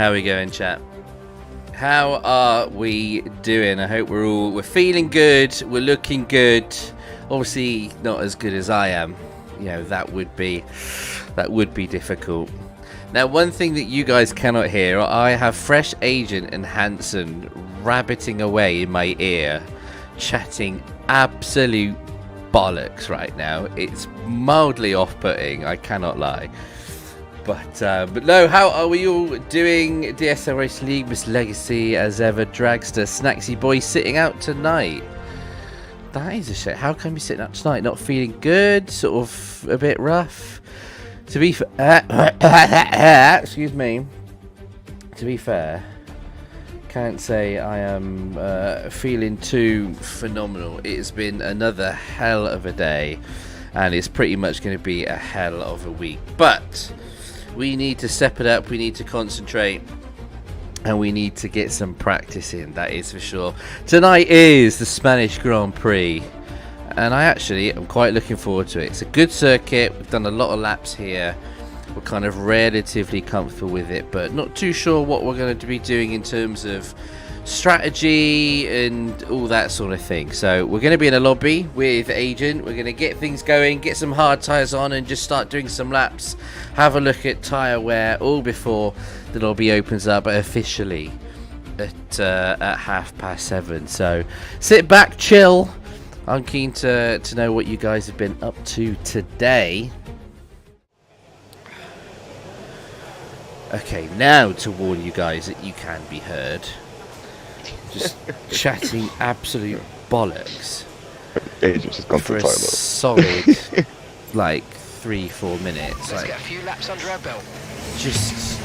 How are we going, chat? How are we doing? I hope we're feeling good. We're looking good. Obviously, not as good as I am. You know, that would be difficult. Now, one thing that you guys cannot hear, I have Fresh Agent and Hanson rabbiting away in my ear, chatting absolute bollocks right now. It's mildly off-putting, I cannot lie. But no, how are we all doing? DSL Race League, Miss Legacy, as ever, Dragster, Snacksy Boy sitting out tonight. That is a shame. How can we sitting out tonight? Not feeling good? Sort of a bit rough? To be excuse me. To be fair, can't say I am feeling too phenomenal. It's been another hell of a day, and it's pretty much going to be a hell of a week. But we need to step it up, we need to concentrate, and we need to get some practice in, that is for sure. Tonight is the Spanish Grand Prix, and I actually am quite looking forward to it. It's a good circuit, we've done a lot of laps here, we're kind of relatively comfortable with it, but not too sure what we're going to be doing in terms of strategy and all that sort of thing. So we're going to be in a lobby with Agent. We're going to get things going, get some hard tyres on, and just start doing some laps, have a look at tyre wear, all before the lobby opens up officially at 7:30. So sit back, chill. I'm keen to know what you guys have been up to today. Okay, now to warn you guys that you can be heard. Just chatting absolute bollocks Agent's just gone for to the a toilet. solid like 3-4 minutes. Let's Like, get a few laps under our belt. just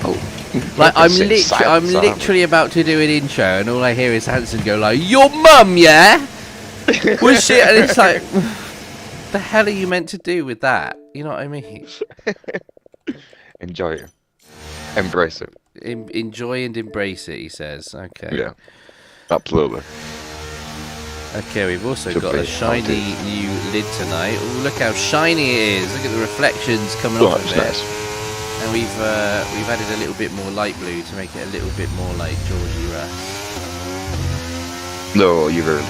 Like I'm literally about to do an intro, and all I hear is Hanson go like, "Your mum, yeah?" Was shit, and it's like, the hell are you meant to do with that? You know what I mean? Enjoy it. Embrace it. Enjoy and embrace it, he says. Okay. Yeah. Absolutely. Okay, we've also Should got be a shiny new lid tonight. Oh, look how shiny it is! Look at the reflections coming Oh, off of that's it. nice. And we've added a little bit more light blue to make it a little bit more like Georgie Russ. No, you really.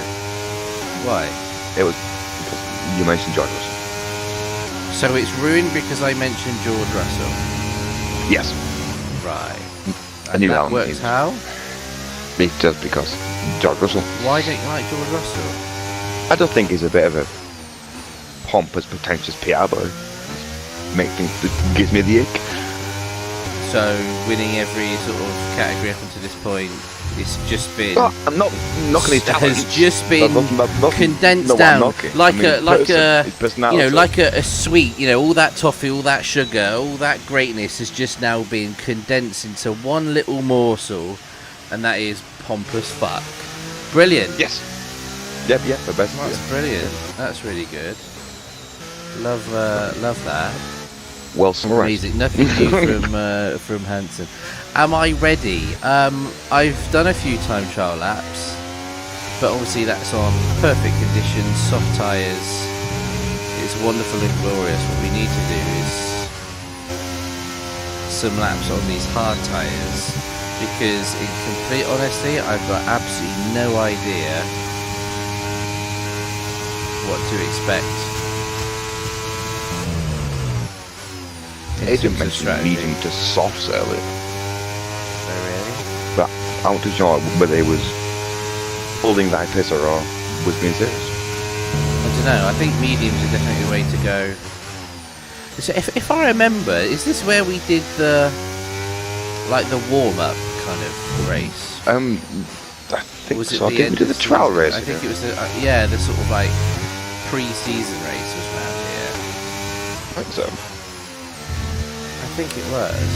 Why? It was because you mentioned George Russell. So it's ruined because I mentioned George Russell. Yes. Right. I And knew that that works how? It's just because George Russell. Why don't you like George Russell? I don't think he's a bit of a pompous, pretentious PR boy. Make things that gives me the ick. So winning every sort of category up until this point, it's just been Well, I'm not knocking his talent. has just been Nothing- condensed no, I'm down knocking. like I mean, his personality. you know, like a sweet, you know, all that toffee, all that sugar, all that greatness has just now been condensed into one little morsel, and that is pompous fuck. Brilliant. Yes. Yep. The best. That's brilliant. That's really good. Love that. Well summarised. Amazing. Nothing new from Hanson. Am I ready? I've done a few time trial laps, but obviously that's on perfect conditions, soft tyres. It's wonderful and glorious. What we need to do is some laps on these hard tyres, because in complete honesty, I've got absolutely no idea what to expect. Agent mentioned medium to softs earlier, Oh, really? but I want to know whether he was holding that piss or was being serious. I don't know. I think mediums are definitely the way to go. So if I remember, is this where we did the warm-up kind of race? I think Was it so. I the think we end did of the the trial season? race. I think it was the sort of like pre-season race was around here. I think so. I think it was,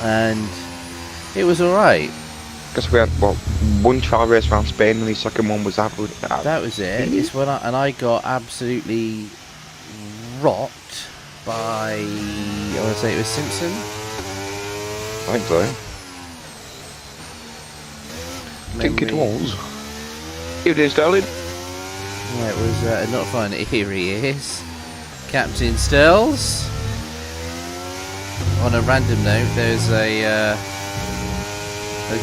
and it was all right. Because we had one trial race around Spain, and the second one was Abu. That was it. It's when I got absolutely rocked by, I want to say it was Simpson. I think so. I think it was. Here it is, darling. Yeah, it was not fun. Here he is, Captain Stills. on a random note, there's a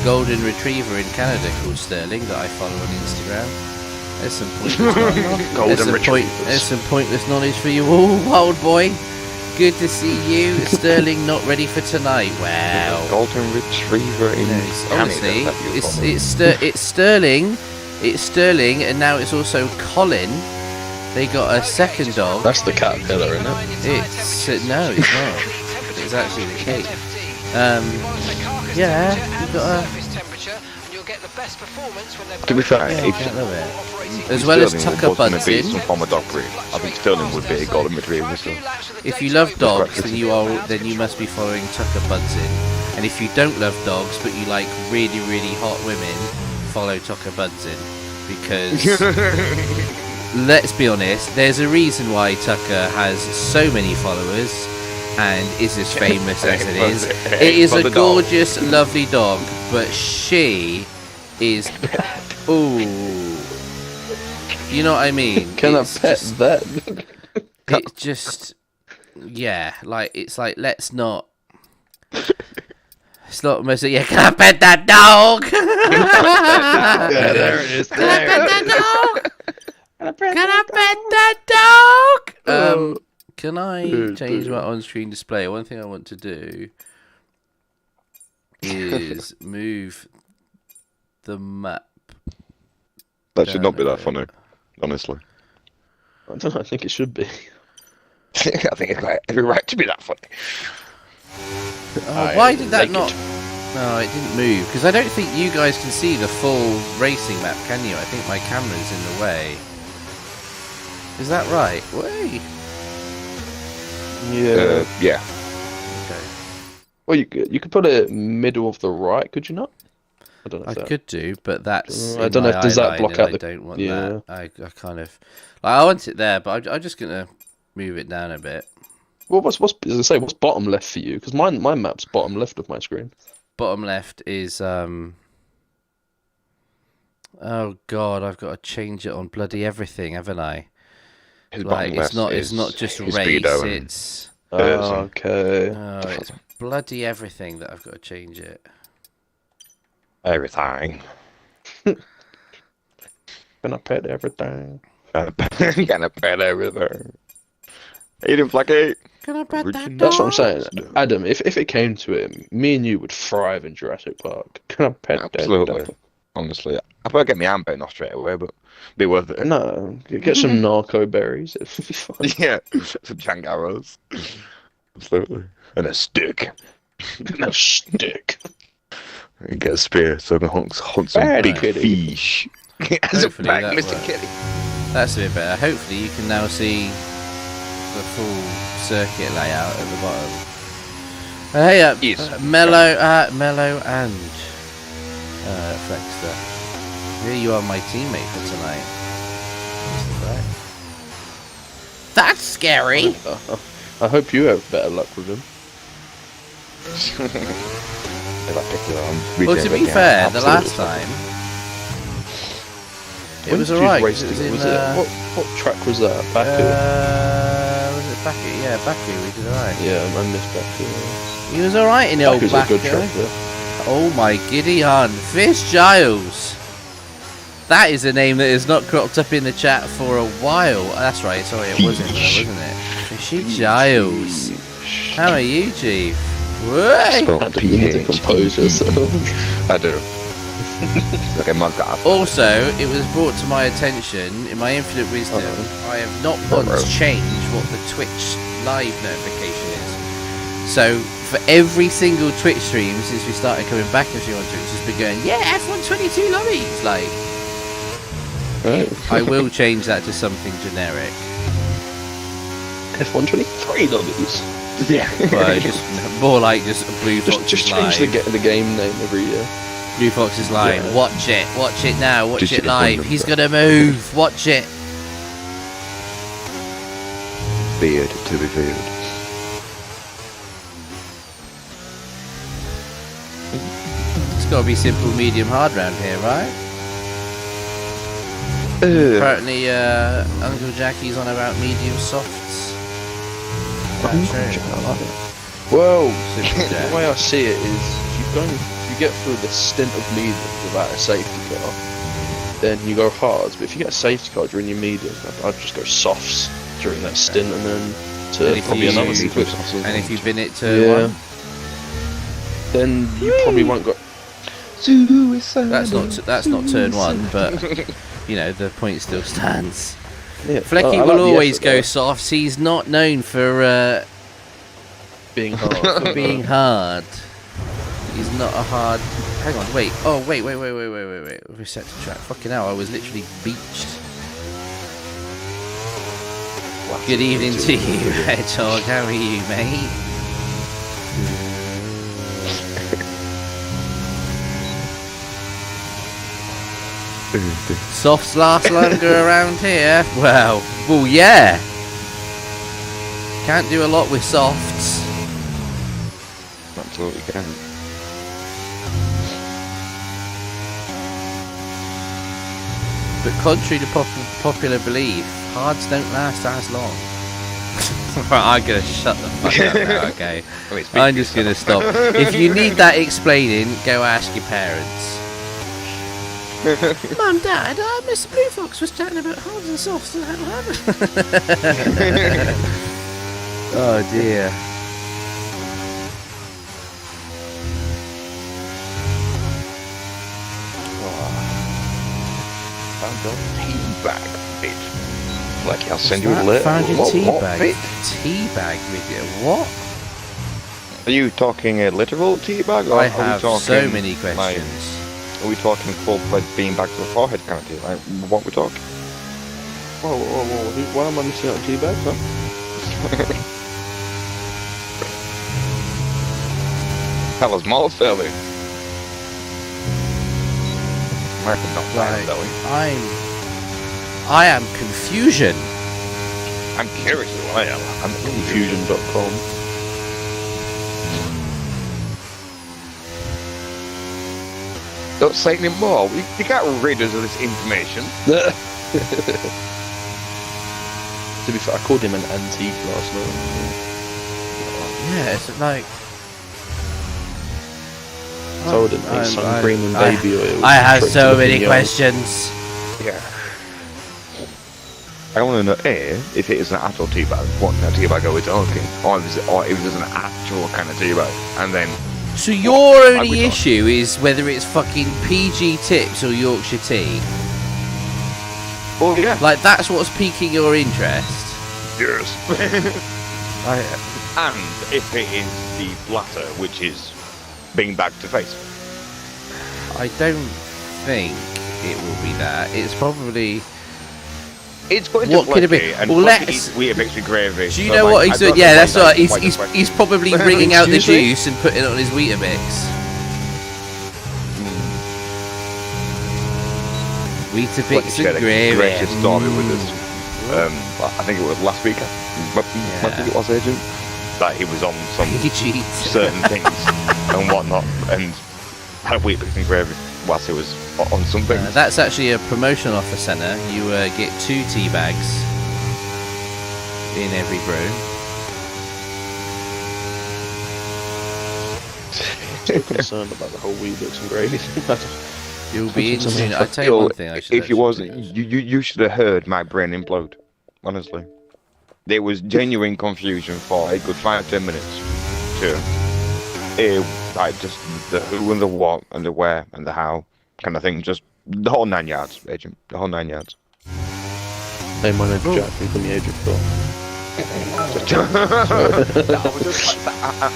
golden retriever in Canada called Sterling that I follow on Instagram. There's some pointless knowledge. There's some pointless knowledge for you all, wild boy. Good to see you. Sterling not ready for tonight. Wow. Golden retriever in honestly, Canada. it's Sterling. It's Sterling, and now it's also Colin. They got a second dog. That's the caterpillar, isn't it? No, it's not. It's actually the king. Yeah, you got a. To be fair, as well as Sterling Tucker was gonna be Budzin. some form of dog breed, I think Sterling would be a golden retriever. So. If you love dogs, then you must be following Tucker Budzin. And if you don't love dogs but you like really, really hot women, follow Tucker Budzin, because let's be honest, there's a reason why Tucker has so many followers and is as famous as it is. It is a gorgeous, lovely dog, but she is. Ooh, you know what I mean? Can I pet that? It's just, yeah, like it's like let's not. It's not almost. Yeah, can I pet that dog? Yeah, there it is. Can I pet that dog? Can I pet that dog? Can I change my on-screen display? One thing I want to do is move the map. That should not be that funny, honestly. I don't know, I think it should be. I think it's got every right to be that funny. Why did that not? No, it didn't move, because I don't think you guys can see the full racing map, can you? I think my camera's in the way. Is that right? Wait. Yeah. Yeah. Okay. Well, you could put it middle of the right, could you not? I don't know. I could do, but that's. I don't know if does that block out I the. don't want Yeah. that. I kind of. I want it there, but I'm just gonna move it down a bit. Well, what's as I say, what's bottom left for you? Because my map's bottom left of my screen. Bottom left is Oh God, I've got to change it on bloody everything, haven't I? Like it's not just race. It's okay. it's bloody everything that I've got to change it. Everything. Gonna pet everything. Gonna pet everything. Eating Flaky. Can I pet that dog? That's what I'm saying, Adam. If it came to it, me and you would thrive in Jurassic Park. Can I pet that Absolutely. dog? Honestly, I better get my hand bitten off straight away, but be worth it. No, get some narco berries. It'll be fine. Yeah, some changarros. Absolutely. And a stick. No stick. You get a spear so I can hunt some Bad big kitty. fish. As a Hopefully bag, that Mr. works. Kitty. That's a bit better. Hopefully you can now see the full circuit layout at the bottom. Hey up, Yes. Mellow and Flexter. Here you are, my teammate for tonight. That's scary. I hope you have better luck with him. If I pick it on, Well, to be fair, the last time it When was did you alright. race It was it? in Was it what track was that? Baku. was it Baku? Yeah, Baku. We did alright. Yeah, I missed Baku. He was alright in the old Baku's a Baku. good track there. Oh my giddy on. Fish Giles. That is a name that has not cropped up in the chat for a while. That's right, sorry, it wasn't, wasn't it? Fishy Giles. How are you, Chief? Whey! Adam, you need to compose yourself. I do. Okay, my God. Also, it was brought to my attention, in my infinite wisdom, I have not once changed what the Twitch live notification is. So, for every single Twitch stream since we started coming back and streaming on Twitch, it's been going, yeah, F122 lobbies! Like, Right. I will change that to something generic. F123 lobbies. Yeah. But just more like just Blue Fox Just is change live. the game name every year. Blue Fox is live. Yeah. Watch it now. Watch Just it get live. one He's number. gonna move. Watch it. Beard to be feared. It's gotta be simple, medium, hard round here, right? Apparently, Uncle Jackie's on about medium softs. I like it. Well, Simple the Jack. way I see it is, if you get through the stint of mediums without a safety car, then you go hards. But if you get a safety car during your mediums, I'd just go softs during that stint, and then to And if probably you- another Need medium. to be And if you bin it to one, then you probably won't go. suicide. that's not turn one, but you know the point still stands. Yeah, Flecky I like will the always effort go there, softs. He's not known for being hard. being hard. He's not a hard. Hang on, wait. Oh, wait. Reset to track. Fucking hell, I was literally beached. Good evening to you, Hedgehog. How are you, mate? Softs last longer around here. Well, yeah. Can't do a lot with softs. Absolutely can. But contrary to popular belief, hards don't last as long. Right, I'm gonna shut the fuck up now, okay? I'm just gonna stop. If you need that explaining, go ask your parents. Mum, Dad, Mr. Blue Fox was chatting about hards and softs and oh dear. Found your tea bag, bitch. Like, I'll send you a letter. Found your What, tea what, bag. bitch? Tea bag with you? What? Are you talking a literal tea bag? Or I are we have talking, so many like, questions. are we talking full-fledged beanbag to the forehead kind of tea? Like, what we talking? Whoa, why am I missing out on teabags, huh? That was more silly. Might have not Right. silly. I am confusion. I'm curious who I am. I'm confused. Confusion.com. Don't say any more. You can't rid us of this information. To be fair, I called him an antique last night. Yeah, it's like. I told him it's sun cream and baby oil. I have Trick to so look in many the eye. questions. Yeah. I want to know if it is an actual tea bag, what kind of tea bag are we talking? Or if it was an actual kind of tea bag. And then, So your we only talking? issue is whether it's fucking PG tips or Yorkshire tea. oh yeah, Like that's what's piquing your interest. yes. I, And if it is the latter, which is being back to face. I don't think it will be that. It's probably. It's going What to could it be? Flecky, and Well, Flecky let's- eats Weetabix with gravy. Do you so, know like, what I he's don't doing? Yeah, know that's why right. that's quite He's different. probably wringing out the Excuse me? juice and putting it on his Weetabix. Weetabix Flecky shared and a gravy. great story with us. I think it was last week. I think it was Agent. That he was on some PG. certain things and whatnot, and had Weetabix and gravy whilst he was on something. That's actually a promotional offer centre. You get 2 tea bags in every brew. I'm concerned about the whole Weetabix and gravy thing. You'll be in Something soon. I'll tell you one thing. I should If you actually wasn't, do. you should have heard my brain implode. Honestly, there was genuine confusion for a good 5-10 minutes to like just the who and the what and the where and the how kind of thing. Just the whole 9 yards, Agent. The whole 9 yards. Hey, my name's Jack. I'm from the Agent Store.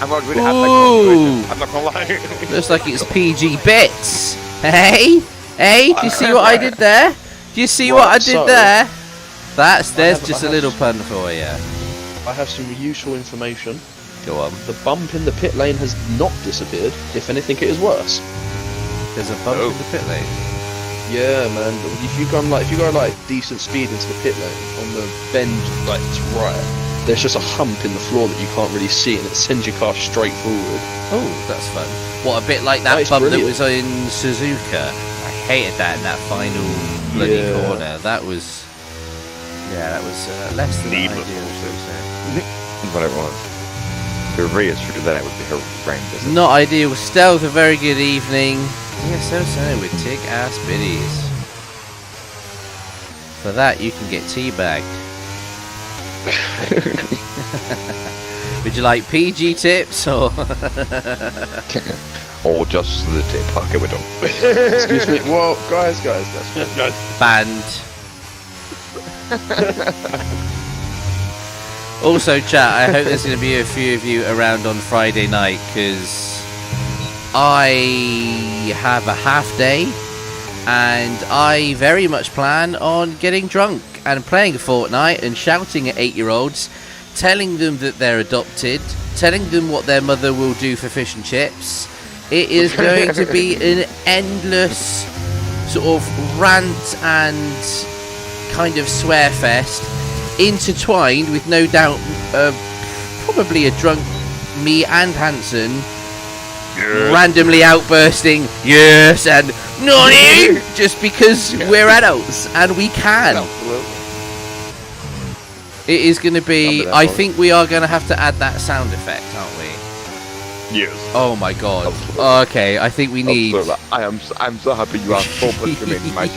I'm not really Ooh. I'm not gonna lie. Looks like it's PG bits. Hey, hey, do you see what I did there? Do you see what I did so- there? There's I just a have little pun for you. I have some useful information. Go on. The bump in the pit lane has not disappeared. If anything, it is worse. There's a bump Oh. in the pit lane. Yeah, man. If you go like decent speed into the pit lane on the bend, like to right, there's just a hump in the floor that you can't really see, and it sends your car straight forward. Oh, that's fun. What, a bit like that Oh, it's bump brilliant. that was in Suzuka. I hated that in that final bloody Yeah. corner. That was, yeah, that was less than Needless ideal, also. shall we say. Whatever it was. To rear through that would be horrendous. Not ideal. Stealth, a very good evening. Yes, so with tick ass biddies. For that, you can get teabagged. Would you like PG tips or? Or just the tip? Okay, we're done. Excuse me. Well, guys. Banned. Also, chat, I hope there's going to be a few of you around on Friday night, because I have a half day and I very much plan on getting drunk and playing Fortnite and shouting at 8-year-olds, telling them that they're adopted, telling them what their mother will do for fish and chips. It is going to be an endless sort of rant and kind of swear fest, intertwined with no doubt probably a drunk me and Hanson randomly outbursting yes and nonny just because we're adults and we can. Absolutely. It is going to be, I think we are going to have to add that sound effect, aren't we? Yes. Oh my god. Absolutely. Okay, I think we need... Absolutely. I'm so happy you are so much committed my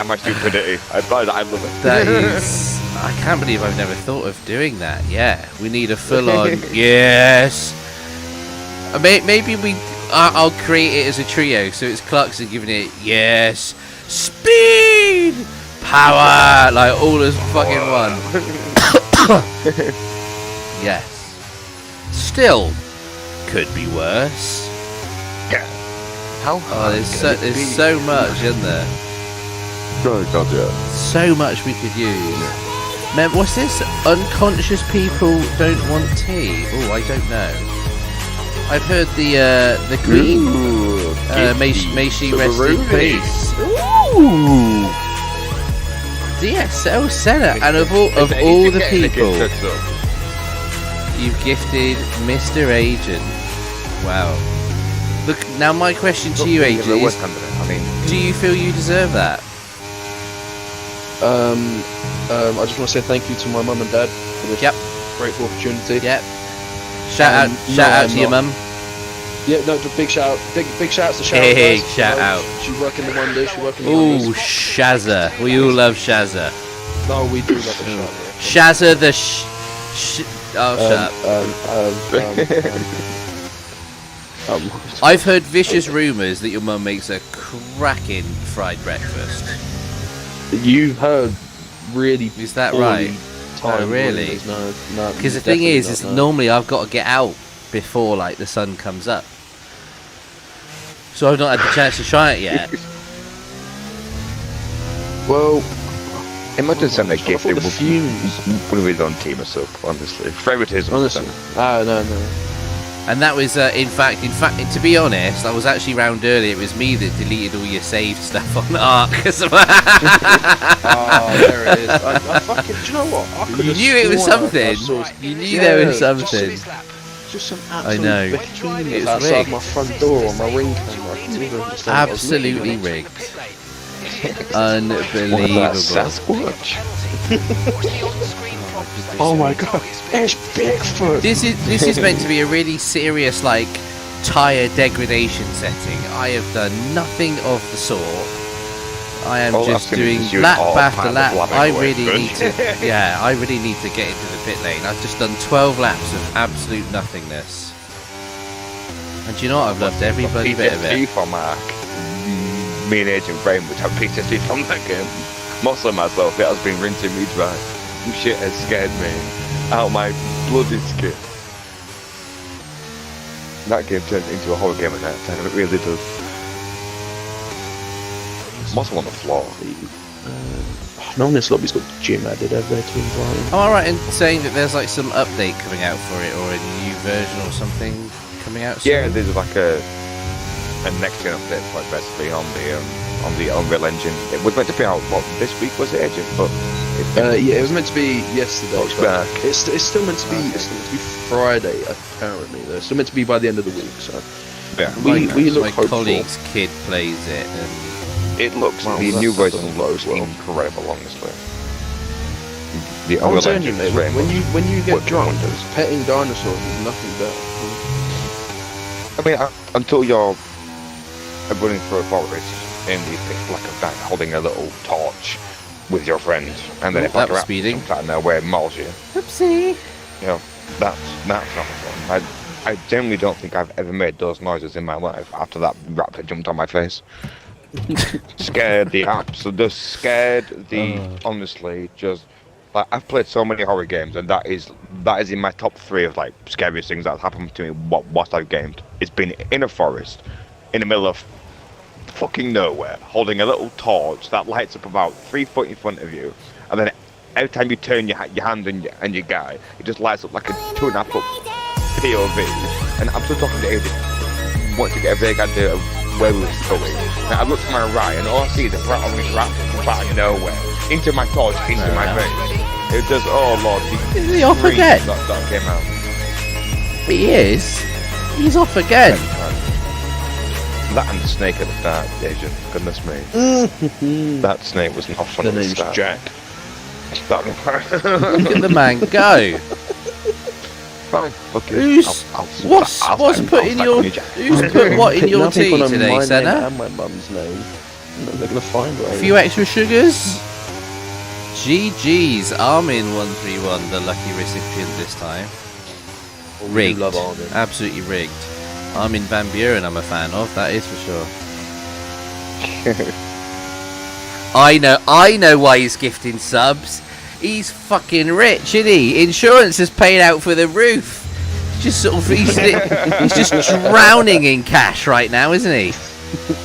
my stupidity. I love it. That is... I can't believe I've never thought of doing that. Yeah, we need a full-on yes. Maybe I'll create it as a trio, so it's Clarkson giving it yes, speed, power, like all as fucking one. Yes. Still, could be worse. Yeah. How hard there's so much, isn't there? Oh god, yeah. So much we could use. What's this? Unconscious people don't want tea. Oh, I don't know. I've heard the Queen. May she rest in peace. Ooh. DSL Senna, and of all the people, you've gifted Mr. Agent. Wow. Look, now my question to you, Agent, is: do you feel you deserve that? I just want to say thank you to my mum and dad for this grateful opportunity. Yep. Shout out to your mum. Yeah, no, big shout out to Sharon. Big guys. shout out. She's working the wonders. Ooh, Shazza. We all love Shazza. No, we do love the Shazza the oh, shut up. I've heard vicious rumours that your mum makes a cracking fried breakfast. You've heard really. Is that right? Oh, really? No. Because the thing is normally I've got to get out before like the sun comes up, so I've not had the chance to try it yet. Well, imagine something like gift. It would be on team or so. Honestly, favoritism. Honestly, no. And that was, in fact, to be honest, I was actually round earlier. It was me that deleted all your saved stuff on Ark. Oh, there it is. I fucking, do you know what? You knew it was something. You knew there was something. Just some I know. It's outside my front door on my ring camera. Absolutely rigged. Unbelievable. Sasquatch. Oh my god, it's Bigfoot! This is meant to be a really serious, like, tyre degradation setting. I have done nothing of the sort. I am just doing lap after lap. I really need to get into the pit lane. I've just done 12 laps of absolute nothingness. And do you know what? I've loved every bloody bit of it. From me and Agent Brain, which have PTSD from that game. Mostly myself, it has been rinsing me dry. Shit has scared me out my bloody skin. That game turned into a horror game at that time, it really does. Muscle on the floor. No one in this lobby's got gym added over there to invite. Am I right in saying that there's like some update coming out for it, or a new version or something coming out soon? Yeah, there's like a next gen update, like basically on the Unreal Engine. It was meant to be out this week, was it, Agent? But yeah, it was meant to be yesterday. Back. It's still meant to be. It's still meant to be Friday, apparently. Though it's still meant to be by the end of the week. So yeah, we look my hopeful. colleague's kid plays it, and it looks the new version looks incredible, honestly. The I'm Unreal telling you, Engine mate, is way when you get what drunk, does. petting dinosaurs is nothing better. I mean, until you're running through a forest in the pitch black of night, holding a little torch with your friend, and then Oh, if that a was rat speeding. comes out of nowhere and mauls you, Oopsie. you know, that's not fun. I generally don't think I've ever made those noises in my life after that raptor jumped on my face. Scared the absolute, just scared the honestly, just like I've played so many horror games, and that is in my top 3 of like scariest things that's happened to me. What I've gamed, it's been in a forest, in the middle of fucking nowhere, holding a little torch that lights up about 3 foot in front of you, and then every time you turn your hand and your guy, it just lights up like a 2.5 foot POV, and I'm still talking to Aiden, want to get a vague idea of where we were going. Now I look to my right, and all I see is a bright orange rat come out of nowhere, into my torch, into my face. It does, oh lord, Is he off again? that came out. He is. He's off again. That and the snake at the start, Asian, goodness me. That snake was not fun The at the name's start. Jack. Look at the man go. Fine, fuck it. Who's what's put in your who's put what in your tea today, my name Senna? and my mum's name. They're gonna find A right. few extra sugars. GG's, Armin131, the lucky recipient this time. Rigged. Love Armin. Absolutely rigged. Armin van Buren I'm a fan of, that is for sure. I know why he's gifting subs. He's fucking rich, isn't he? Insurance is paid out for the roof. Just sort of, he's just drowning in cash right now, isn't he?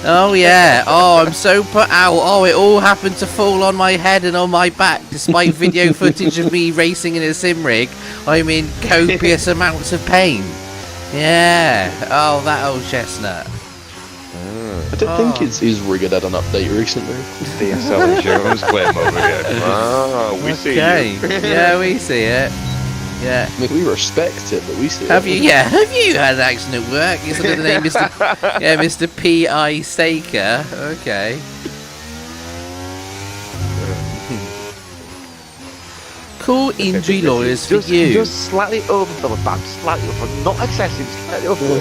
Oh yeah. Oh, I'm so put out. Oh, it all happened to fall on my head and on my back, despite video footage of me racing in a sim rig. I'm in copious amounts of pain. Yeah. Oh, that old chestnut. I don't think his rig had an update recently. DSL insurance claim over here. Ah, we see you. Yeah, we see it. Yeah. I mean, we respect it, but we see Have it. you? Yeah. Have you had accident work? Is the name Mr. Yeah, Mr. P.I. Staker. Okay. Cool injury lawyers for you. Just slightly over the band, slightly over, not excessive, slightly over.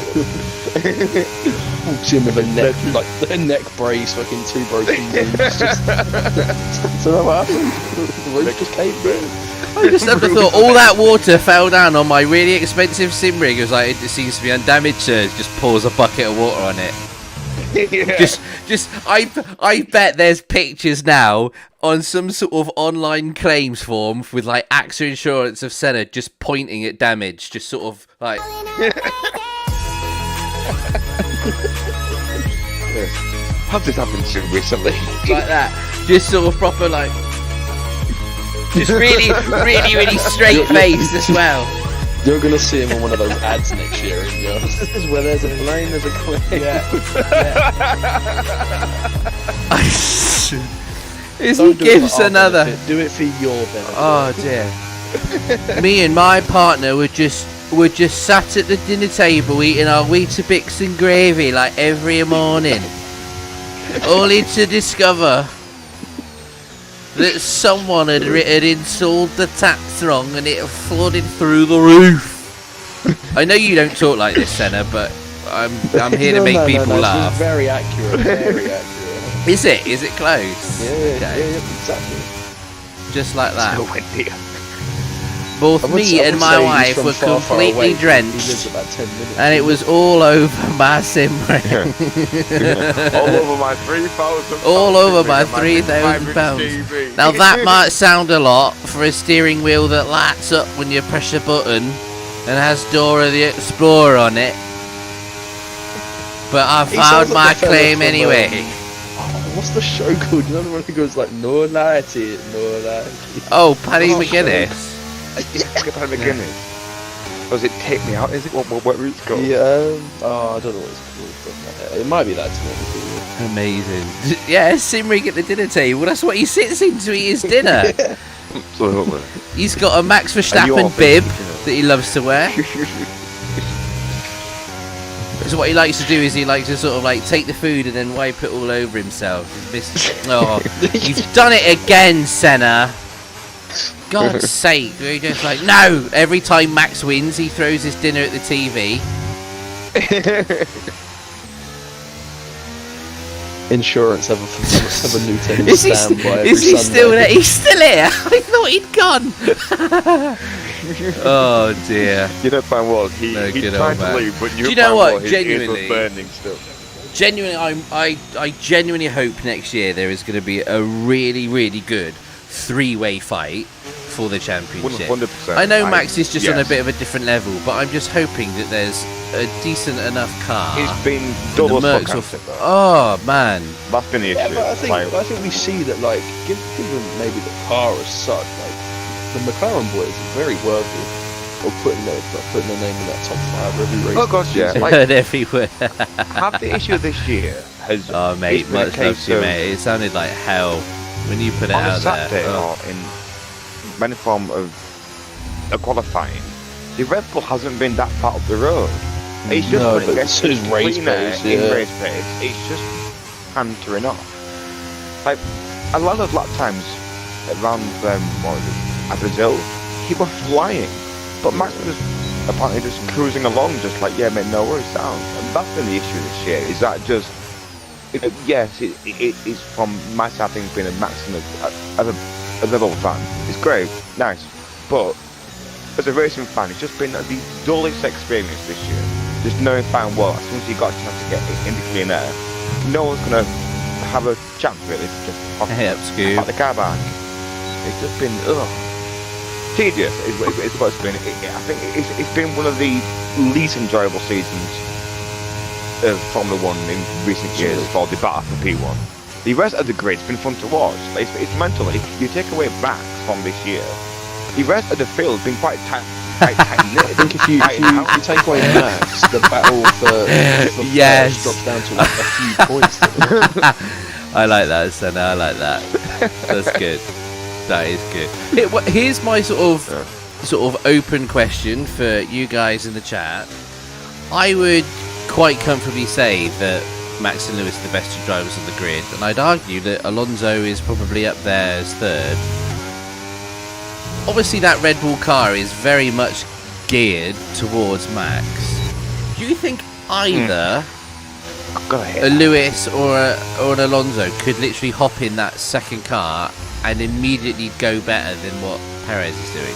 Walks in with a neck brace, fucking 2 broken bones. So what happened? The roof just caved in. I just never thought all that water fell down on my really expensive sim rig. It was like, it seems to be undamaged, sir. Just pours a bucket of water on it. Yeah. Just, I bet there's pictures now on some sort of online claims form with like AXA Insurance of Senna just pointing at damage, just sort of like. How's this happened to you recently? Like that, just sort of proper like. Just really straight faced as well. You're gonna see him on one of those ads next year, and you? This is where there's a plane, there's a claim. Is he gives another? Benefit. Do it for your benefit. Oh dear. Me and my partner were just sat at the dinner table eating our Weetabix and gravy like every morning, only to discover that someone had installed the taps wrong and it had flooded through the roof. I know you don't talk like this, Senna, but I'm here to make people laugh. It's very accurate. Very accurate. Is it? Is it close? Yeah, Okay. yeah, exactly. Just like that. So Wendy. Both me and my wife were completely drenched. He lives about 10 minutes. And it was all over my sim rig. All over my 3,000. All over my £3,000. Now that might sound a lot for a steering wheel that lights up when you press a button and has Dora the Explorer on it. But I filed my claim anyway. What's the show called? You know the one who goes like, no lighty, no lighty. Oh, Paddy McGuinness. Does it take me out? Is it what route it's called? Yeah. Oh, I don't know what it's called. It might be that to me. Amazing. Yeah, sim rig at the dinner table. That's what he sits in to eat his dinner. Absolutely. He's got a Max Verstappen bib that he loves to wear. So what he likes to do is he likes to sort of like take the food and then wipe it all over himself. Oh, you've done it again, Senna. God's sake, we're just like, no! Every time Max wins, he throws his dinner at the TV. Insurance have a new tenant Is he standby every is he Sunday. still there? He's still here! I thought he'd gone! Oh dear. You know, fine well, he good tried old to man. leave, but Do you know what? his ears Genuinely. were burning still. Genuinely, I genuinely hope next year there is going to be a really, really good three-way fight for the championship. 100%. I know Max is just on a yes. bit of a different level, but I'm just hoping that there's a decent enough car. He's been and double the Mercs stock will oh man, That's been the issue. Yeah, but Like, I think we see that, like, given maybe the car as such, like, the McLaren boys are very worthy of putting their name in that top 5 every race. oh gosh, yeah. Like, heard everywhere. half the issue this year has Oh mate, it's been a much love case to you, of mate. It sounded like hell when you put it on a out Saturday there. Oh. or in any form of a qualifying. The Red Bull hasn't been that far up the road. It's just No, when it but gets so is race cleaner pace, in yeah. race pace, it's just cantering off. Like a lot of lap times around Brazil, he was flying, but Max was apparently just cruising along, just like yeah, mate, no worries, sound. And that's been the issue this year. Is that just yes, it is from my side of things being a Max and a Red Bull fan. It's great, nice, but as a racing fan, it's just been the dullest experience this year. Just knowing fine well, as soon as you got a chance to get in the clean air, no one's gonna have a chance really to just pop Hey up, Scoob. the car back. It's just been tedious. Is what it's been. I think it's been one of the least enjoyable seasons of Formula One in recent years for the battle for P1. The rest of the grid's been fun to watch. It's mentally, you take away Max from this year, the rest of the field's been quite tight knit. I think if you take away Max, the battle for Yes. first drops down to like a few points. I like that, Senna. I like that. That's good. That is good. Here's my sort of open question for you guys in the chat. I would quite comfortably say that Max and Lewis are the best two drivers on the grid, and I'd argue that Alonso is probably up there as third. Obviously, that Red Bull car is very much geared towards Max. Do you think either a Lewis or an Alonso could literally hop in that second car and immediately go better than what Perez is doing?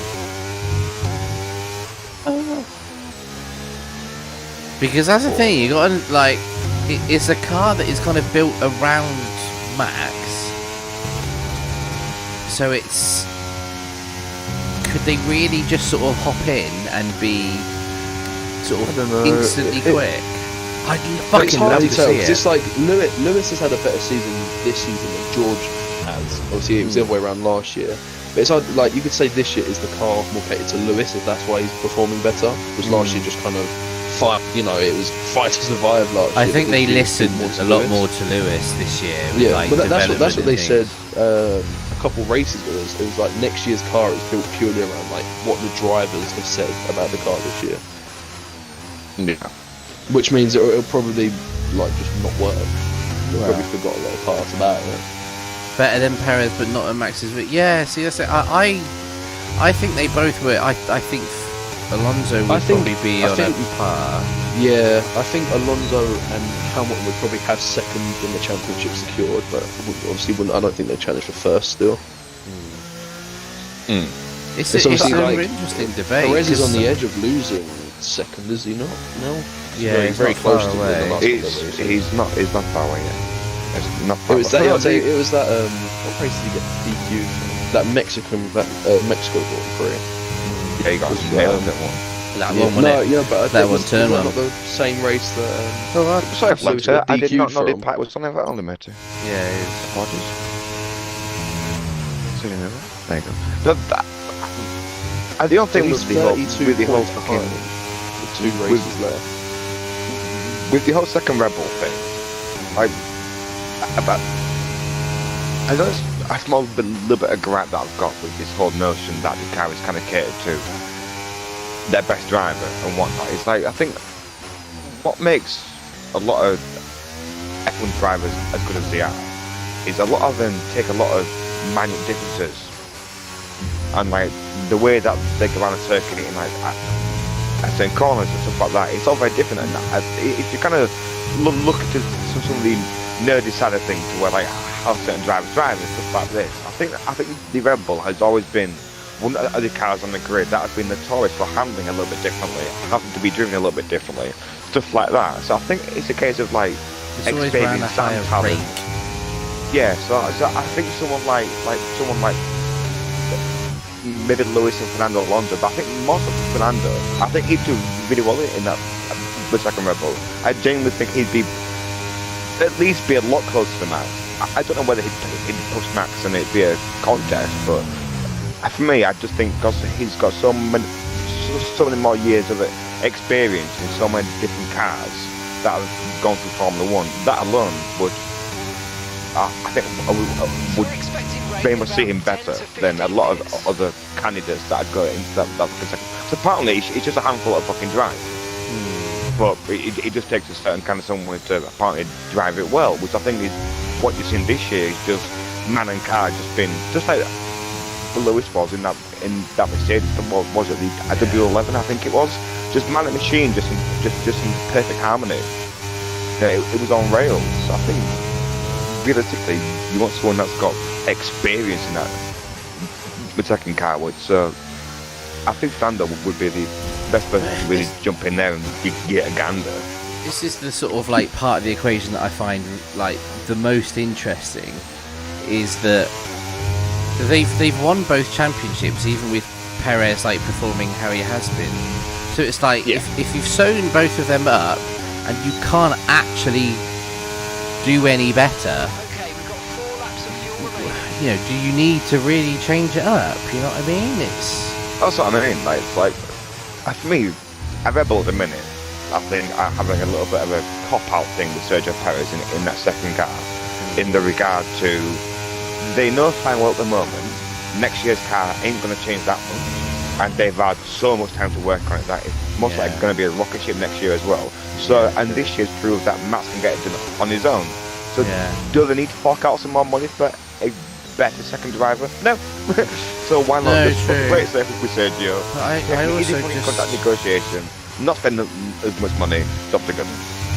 Because that's the thing, you got to, like, it's a car that is kind of built around Max, so it's, could they really just sort of hop in and be sort of instantly quick? I'd fucking love to see it. It's like Lewis has had a better season this season than George has. Obviously, it was the other way around last year. But it's like you could say this year is the car more catered to Lewis, if that's why he's performing better. Because last year just kind of fight, it was fight to survive last year. I think they listened a lot Lewis. more to Lewis this year. With, Yeah, like, but that's what they development said a couple races ago. It was like next year's car is built purely around like what the drivers have said about the car this year. Yeah. Which means it'll probably like just not work. They'll probably forgot a lot of parts about it. better than Perez, but not at Max's. But yeah, see, that's it. I think they both were. I think Alonso would probably be on a par. Yeah, I think Alonso and Hamilton would probably have second in the championship secured, but I don't think they challenge for first still. It's obviously an like interesting debate. Perez is on the edge of losing second, is he not? No. Yeah, He's very close to away. the last He's not far away yet. It's not far It was that. away. I'll tell you, it was that. What race did he get DQ'd from? That Mexico Grand Prix. Yeah, he got nailed that one. That Yeah, one, wasn't it? yeah, but That it one, was turn one. not the same race that. Sorry, So it's Fletcher, got I did not DQ'd know the from. pack was something about limiter. Yeah, it is. Apologies. So you know, there you go. But I don't think He's with the whole 32 points fucking behind with 2 races left. with the whole second Red Bull thing, I know it's a little bit of gripe that I've got with this whole notion that the car is kind of catered to their best driver and whatnot. It's like, I think what makes a lot of F1 drivers as good as they are is a lot of them take a lot of minor differences and like the way that they go around the circuit and like at certain corners and stuff like that, it's all very different. And if you kind of look at some of the nerdy side of things, where like how certain drivers drive and stuff like this, I think the Red Bull has always been one of the cars on the grid that has been notorious for handling a little bit differently, having to be driven a little bit differently, stuff like that. So I think it's a case of like experience and talent. Yeah, so I think someone like maybe Lewis and Fernando Alonso, but I think most of Fernando, I think he'd do really well in that the second Red Bull. I genuinely think he'd be at least be a lot closer to Max. I don't know whether he'd push Max and it'd be a contest, but for me, I just think because he's got so many more years of experience in so many different cars that have gone through Formula One, that alone would, I think, would very much see him better than a lot of other candidates that go into that second. So apparently, it's just a handful of fucking drive. But it just takes a certain kind of someone to apparently drive it well, which I think is what you've seen this year. Is just man and car just been just like Lewis was in that Mercedes. Was it the W11? I think it was. Just man and machine, just in perfect harmony. Yeah, it was on rails. I think realistically, you want someone that's got experience in that second car. So I think Fernando would be the best person to really jump in there and get a gander. This is the sort of like part of the equation that I find like the most interesting, is that they've won both championships, even with Perez like performing how he has been. So it's like if you've sewn both of them up and you can't actually do any better, you know, do you need to really change it up? You know what I mean? That's what I mean. Like, it's like for me, a Red Bull at the minute, I think I'm having a little bit of a cop-out thing with Sergio Perez in that second car, in the regard to they know fine well at the moment next year's car ain't going to change that much, and they've had so much time to work on it that it's most likely going to be a rocket ship next year as well. So and this year's proved that Max can get it done on his own. So do they need to fork out some more money for a better second driver? No. So why not just play it safe with Sergio? I also just contract negotiation, not spend as much money. Stop the gun.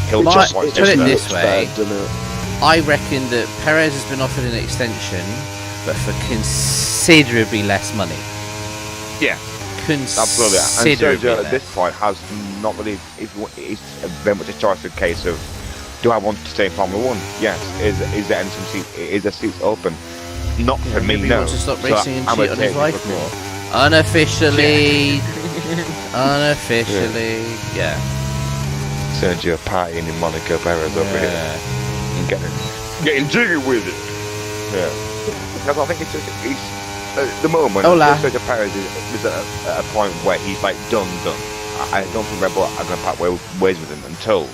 He'll put just it this way. I reckon that Perez has been offered an extension, but for considerably less money. Yeah. Absolutely. And Sergio at this point has not really. It's very much a choice of case of, do I want to stay in Formula One? Yes. Is there any is there seats open? Not for me, no. He wants to stop racing and cheat on his wife more. Unofficially. Yeah. Sergio partying in Monaco, Perez over here. And getting jiggy with it. Yeah. Because I think it's at the moment, Sergio Perez is at a point where he's like done. I don't think Red Bull are going to part ways with him until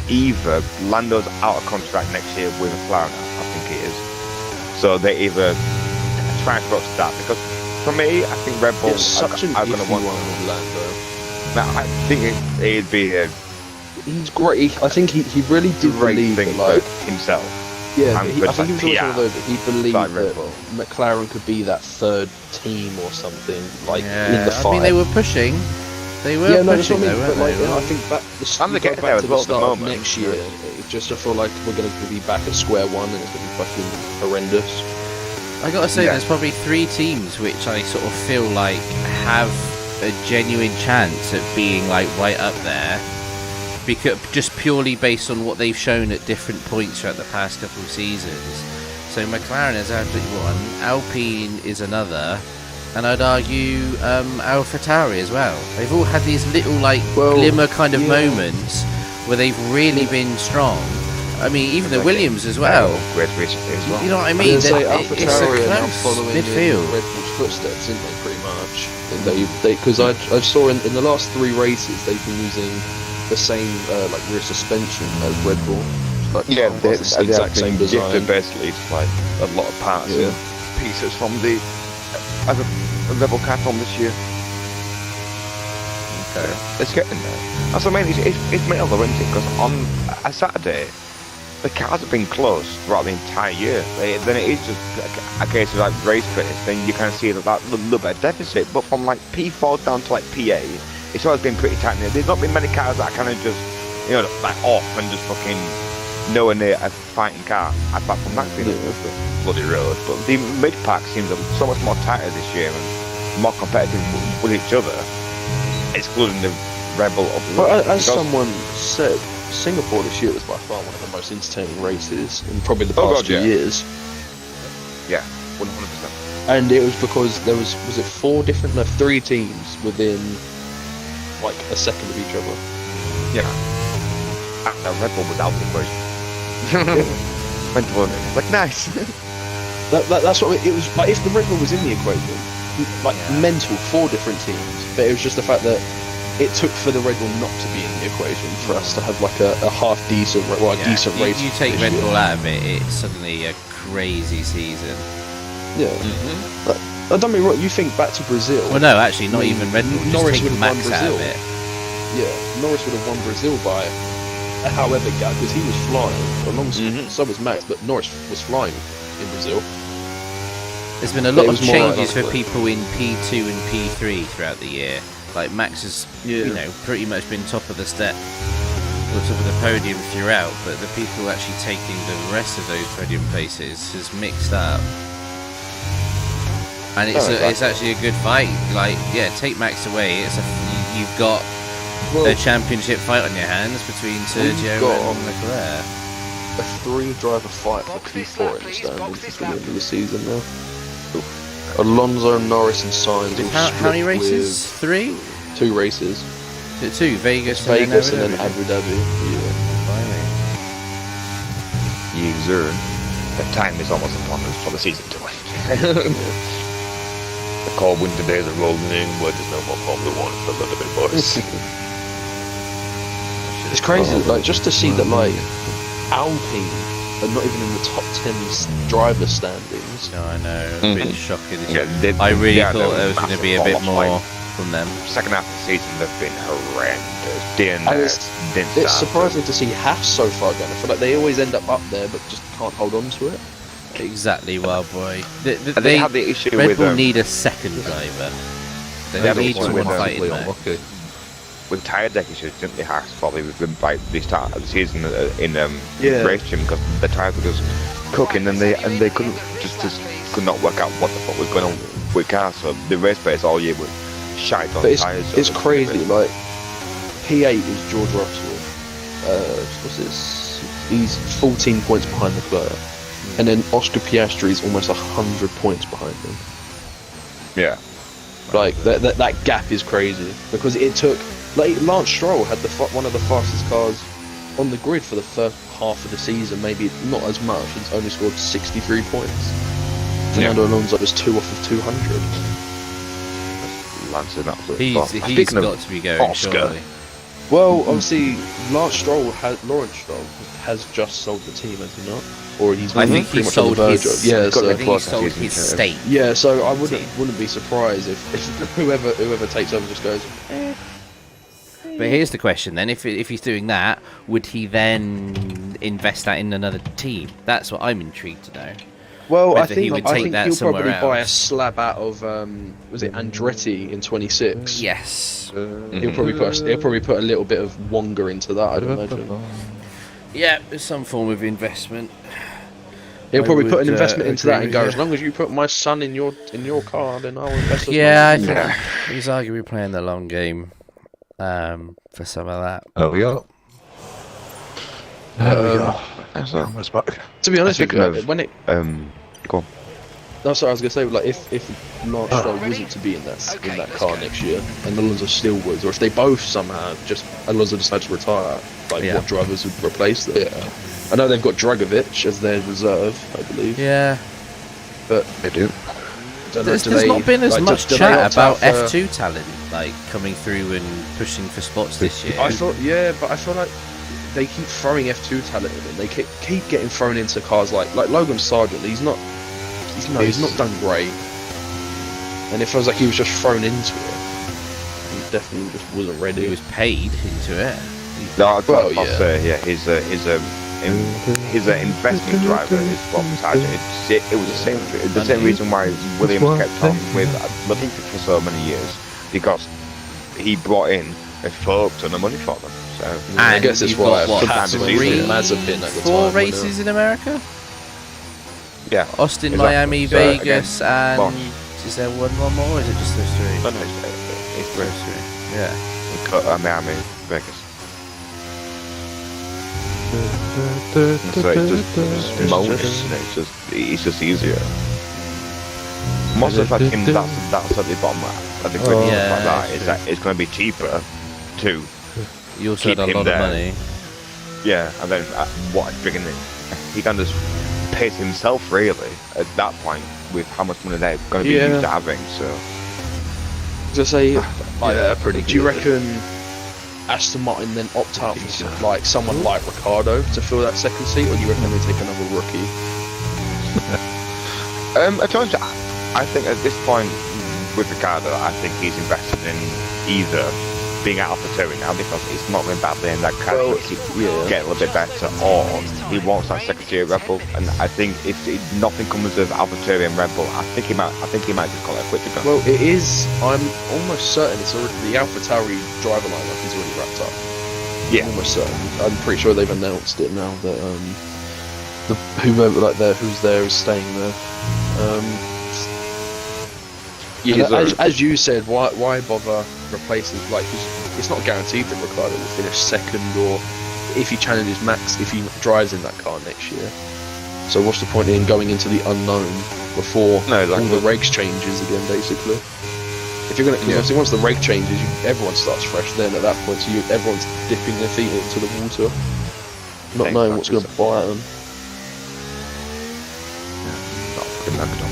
either Lando's out of contract next year with McLaren, I think it is. So they either try and approach that, because for me, I think Red Bull are going to want Lando. I think it'd be he's great. I think he really did believe thing like himself. Yeah, I think he was also though that he believed like that McLaren could be that third team or something like in the fight. I mean, they were pushing. They were pushing, though, weren't they? I think back there as to well the at the start of moment. next year, it just I feel like we're going to be back at square one and it's going to be fucking horrendous. I gotta say, there's probably 3 teams which I sort of feel like have a genuine chance at being like right up there, because just purely based on what they've shown at different points throughout the past couple of seasons. So McLaren is absolutely one, Alpine is another, and I'd argue AlphaTauri as well. They've all had these little like glimmer kind of moments where they've really been strong. I mean, even the Williams as well. Great race as well. You know what I mean? It's a close following midfield. Red Bull's footsteps, isn't they? Pretty much. Because I saw in the last 3 races they've been using the same like rear suspension as Red Bull. Like, the exact same design. Basically, it's like a lot of parts and pieces from the Red Bull car from this year. Okay, it's getting there. That's what I mean. It's metal, isn't it? Because on a Saturday, the cars have been close throughout the entire year. Then it is just a case of like race pace. Then you kind of see that little bit of deficit. But from like P4 down to like P8, it's always been pretty tight. There's not been many cars that are kind of just, you know, like off and just fucking nowhere near a fighting car. Apart from Max being the bloody road. But the mid pack seems so much more tighter this year and more competitive with each other, excluding the Rebel of the Well, road. as someone said, Singapore this year was by far one of the most entertaining races in probably the past 2 years. Yeah, 100%. And it was because there was it 3 teams within like a second of each other. Yeah. And a Red Bull without the equation. Went to one. Like, nice. That's what it was. Like, if the Red Bull was in the equation, like mental 4 different teams, but it was just the fact that it took for the Red Bull not to be in the equation for us to have like a half decent, decent race. You take Red Bull out of it, it's suddenly a crazy season. Yeah. I don't mean what you think back to Brazil. Well, no, actually, not even Red Bull. Just Norris take would have won Max out Brazil. of it. Yeah, Norris would have won Brazil by however gap, because he was flying. So was Max, but Norris was flying in Brazil. There's been a lot It of was more changes like for people in P2 and P3 throughout the year. Like Max has, you know, pretty much been top of the step, or top of the podium throughout. But the people actually taking the rest of those podium places has mixed up, and it's actually a good fight. Like, yeah, take Max away. You've got a championship fight on your hands between Sergio and Leclerc. A 3-driver fight for P4 in the standings at the end of the season now. Alonso, Norris, and Sainz. How many races? 3? 2 races. 2. Vegas and then Abu Dhabi. User. The time is almost upon us for the season to end. The cold winter days are rolling in where there's no more Formula 1 for a little bit, boys. It's crazy, like, just to see that, like, Alpine are not even in the top 10 driver standings. No, I know. A bit shocking. Yeah, I really thought there was going to be a bit more from them. Second half of the season, they've been horrendous. It's surprising to see Haas so far down. I feel like they always end up there, but just can't hold on to it. Exactly, Wild Boy. They have the issue Red with Bull need a second driver. They need someone fighting there. With tyre deck issues, didn't they? Haas probably by the start of the season in race gym because the tyres were just cooking and they couldn't could not work out what the fuck was going on with cars. So the race pace all year was shite on tyres. It's crazy. Like P8 is George Russell. What's this? He's 14 points behind Leclerc, and then Oscar Piastri is almost 100 points behind him. Yeah. Like that gap is crazy because it took. Like Lance Stroll had one of the fastest cars on the grid for the first half of the season, maybe not as much. He's only scored 63 points. Fernando Alonso was 2 off of 200. Lance is an absolute He's got to be going, Oscar. surely. Well, obviously, Lawrence Stroll has just sold the team, has he not? Or he's I think he sold his. Yeah, so I think he sold his stake. Yeah, so I wouldn't be surprised if whoever takes over just goes. But here's the question then: if he's doing that, would he then invest that in another team? That's what I'm intrigued to know. Well, Whether he would take that he'll somewhere probably buy a else. slab out of was it Andretti in 26? Yes. He'll probably put a little bit of Wonga into that, I'd imagine. Yeah, there's some form of investment. He'll probably put an would, investment into agree that and with go, you. as long as you put my son in your car, then I'll invest. Yeah, I think he's arguably playing the long game for some of that. Oh, yeah. Almost back. To be honest with you, when it go on. no, sorry, I was gonna say, like, if Lance Stroll wasn't to be in that car next year, and Alonso still was, or if they both somehow just Alonso decided to retire, like what drivers would replace them? Yeah. I know they've got Dragovic as their reserve, I believe. Yeah. But They do. There's not been as much chat about F2 talent like coming through and pushing for spots this year. I thought, but I feel like they keep throwing F2 talent in. They keep getting thrown into cars like Logan Sargent. He's not done great, and it feels like he was just thrown into it. He definitely just wasn't ready. He was paid into it. No, I'll say, his he's an investment driver is what was happening. It was the same reason why Williams kept on with Latifi for so many years, because he brought in a fuck ton of money for them. So And I guess it's you've why got, what, sometimes it's three, easier. Mazepin at the four time, races in America? yeah, Austin, Exactly. Miami, So, Vegas, again, and well- is there one more, or is it just those three? no, it's Those great. three. Yeah. Miami, Vegas. So it's just it's just easier. Most of the time, that's at the bottom at the grid and Yeah, stuff like that. that's Is that it's going to be cheaper to You also keep had a him lot there. of money. and then what bringing it, he can just pace himself really at that point with how much money they're going to be Yeah. used to having. So To say, pretty do you good. reckon Aston Martin then opt out for like someone like Ricardo to fill that second seat, or do you reckon they take another rookie? I think at this point with Ricardo, I think he's invested in either being out of AlphaTauri now because it's not going badly in that car Well, get a little bit better, or he wants that second tier Red Bull. And I think if nothing comes of AlphaTauri and Red Bull, I think he might just call it a quit to go. Well, it is. I'm almost certain it's already the AlphaTauri driver lineup is already wrapped up. Yeah. I'm almost certain. I'm pretty sure they've announced it now that the whoever who's there is staying there. Yeah, as you said, why bother replacing? Like, it's not guaranteed that Ricardo will finish second, or if he challenges Max, if he drives in that car next year. So what's the point in going into the unknown before No, exactly. all the regs changes again, basically? If you're gonna, because obviously once the reg changes, everyone starts fresh. Then at that point, so everyone's dipping their feet into the water, not knowing what's going to bite them. not fucking knocked on.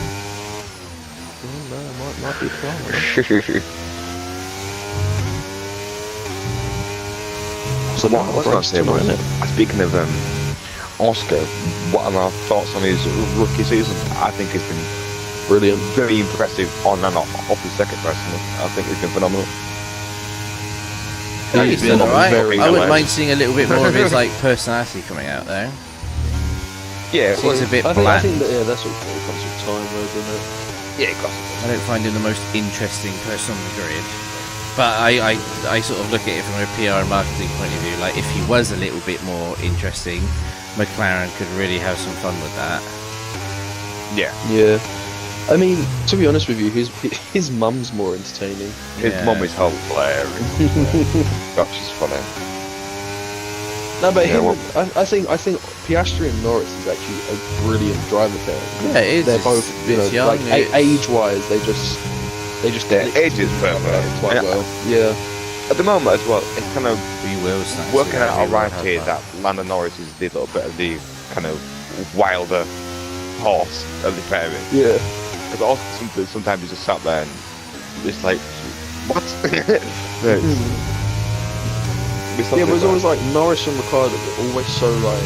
Oh, no, might be a problem. So what I was going to say was, speaking of Oscar, what are our thoughts on his rookie season? I think it's been Brilliant. very impressive on and off the second personally. I think it's been phenomenal. Yeah, He's he's been done alright. very I wouldn't good. mind seeing a little bit more of his like personality coming out though. Yeah, Seems a bit I bland. think that, that's what comes with time, though, doesn't it? yeah, got I don't find him the most interesting person on the grid. But I sort of look at it from a PR and marketing point of view. Like, if he was a little bit more interesting, McLaren could really have some fun with that. yeah. Yeah. I mean, to be honest with you, his mum's more entertaining. His Yeah. mum is hilarious. Gosh, she's funny. No, but Yeah, him, well- I think Piastri and Norris is actually a brilliant driver pairing. Yeah, it is. They're It's- both, you know, it's young, like it's- age-wise, they just Their age is perfect. quite Yeah. well. Yeah. At the moment as well, it's kind of We will start working seeing out everyone alright have here fun. that Lando Norris is the little bit of the kind of wilder horse of the pairing. Yeah. Because also sometimes you just sat there and it's like, what? Yeah, but it was always like Norris and Ricardo were always so like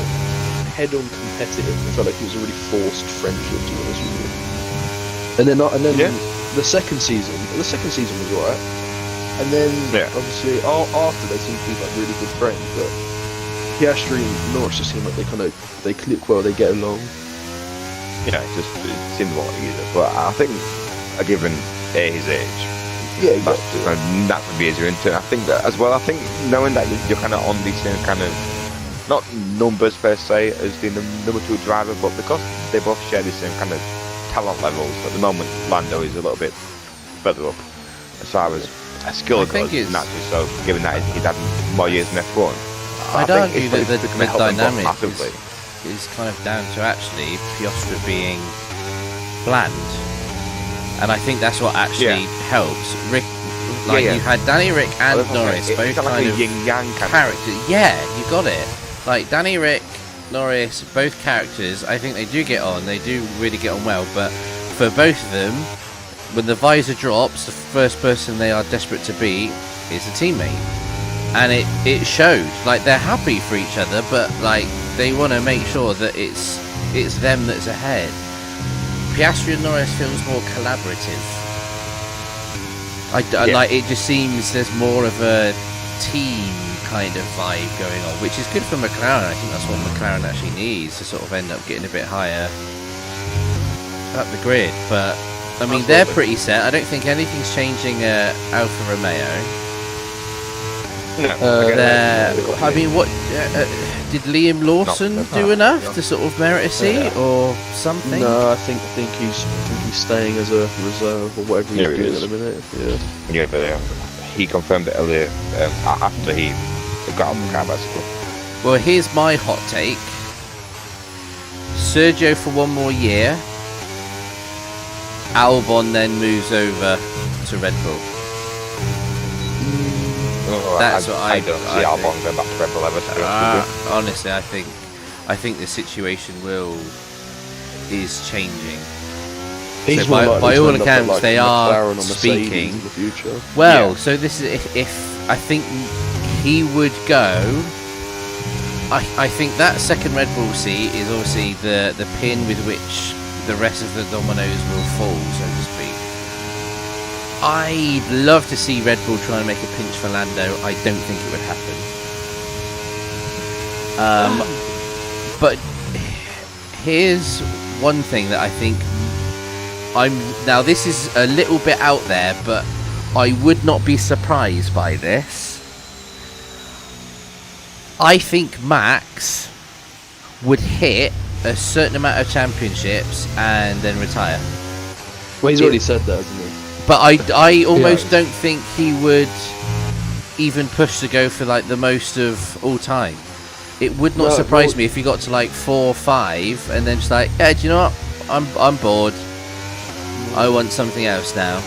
head-on competitive. I felt like it was a really forced friendship, to be honest with you. And then Yeah. the second season was alright. And then Yeah. obviously after they seemed to be like really good friends, but Piastri and Norris just seem like they click well, they get along. Yeah, it seemed a lot easier. But I think, given his age, Yeah, that's that would be easier into. I think that as well. I think knowing that you're kind of on these same kind of not numbers per se as the number two driver, but because they both share the same kind of talent levels. At the moment, Lando is a little bit further up as far as skill I think goes. it's- Naturally, so given that he's had more years in F1, I'd think argue that it's the gonna help them both dynamic massively. is kind of down to actually Piastri being bland. And I think that's what actually helps. Rick, like yeah. you had Danny Rick and Well, Norris, it's both kind kind of of a yin-yang kind of characters. Yeah, you got it. Like Danny Rick, Norris, both characters. I think they do get on. They do really get on well. But for both of them, when the visor drops, the first person they are desperate to beat is a teammate, and it showed. Like they're happy for each other, but like they want to make sure that it's them that's ahead. Piastri and Norris feels more collaborative. Like it just seems there's more of a team kind of vibe going on, which is good for McLaren. I think that's what McLaren actually needs to sort of end up getting a bit higher up the grid. But I mean, they're pretty set. I don't think anything's changing Alfa Romeo. No. I mean, what did Liam Lawson do enough to sort of merit a seat or something? No, I think he's staying as a reserve or whatever he's doing at the minute. Yeah, but he confirmed it earlier after he got out of the car, basically. Well, here's my hot take: Sergio for one more year. Albon then moves over to Red Bull. That's what I don't see Albon going back to Red Bull ever. To be honest with you. Honestly, I think the situation is changing. He's So more by likely to all end up at, accounts, like, they McLaren are or Mercedes speaking. in the future. Well, Yeah. so this is if I think he would go. I think that second Red Bull seat is obviously the pin with which the rest of the dominoes will fall, so to speak. I'd love to see Red Bull try and make a pinch for Lando. I don't think it would happen. But here's one thing that I think now this is a little bit out there, but I would not be surprised by this. I think Max would hit a certain amount of championships and then retire. Well, he's already said that, hasn't he? But I almost don't think he would even push to go for like the most of all time. It would not surprise me if he got to like 4 or 5 and then just like, yeah, do you know what? I'm bored. I want something else now.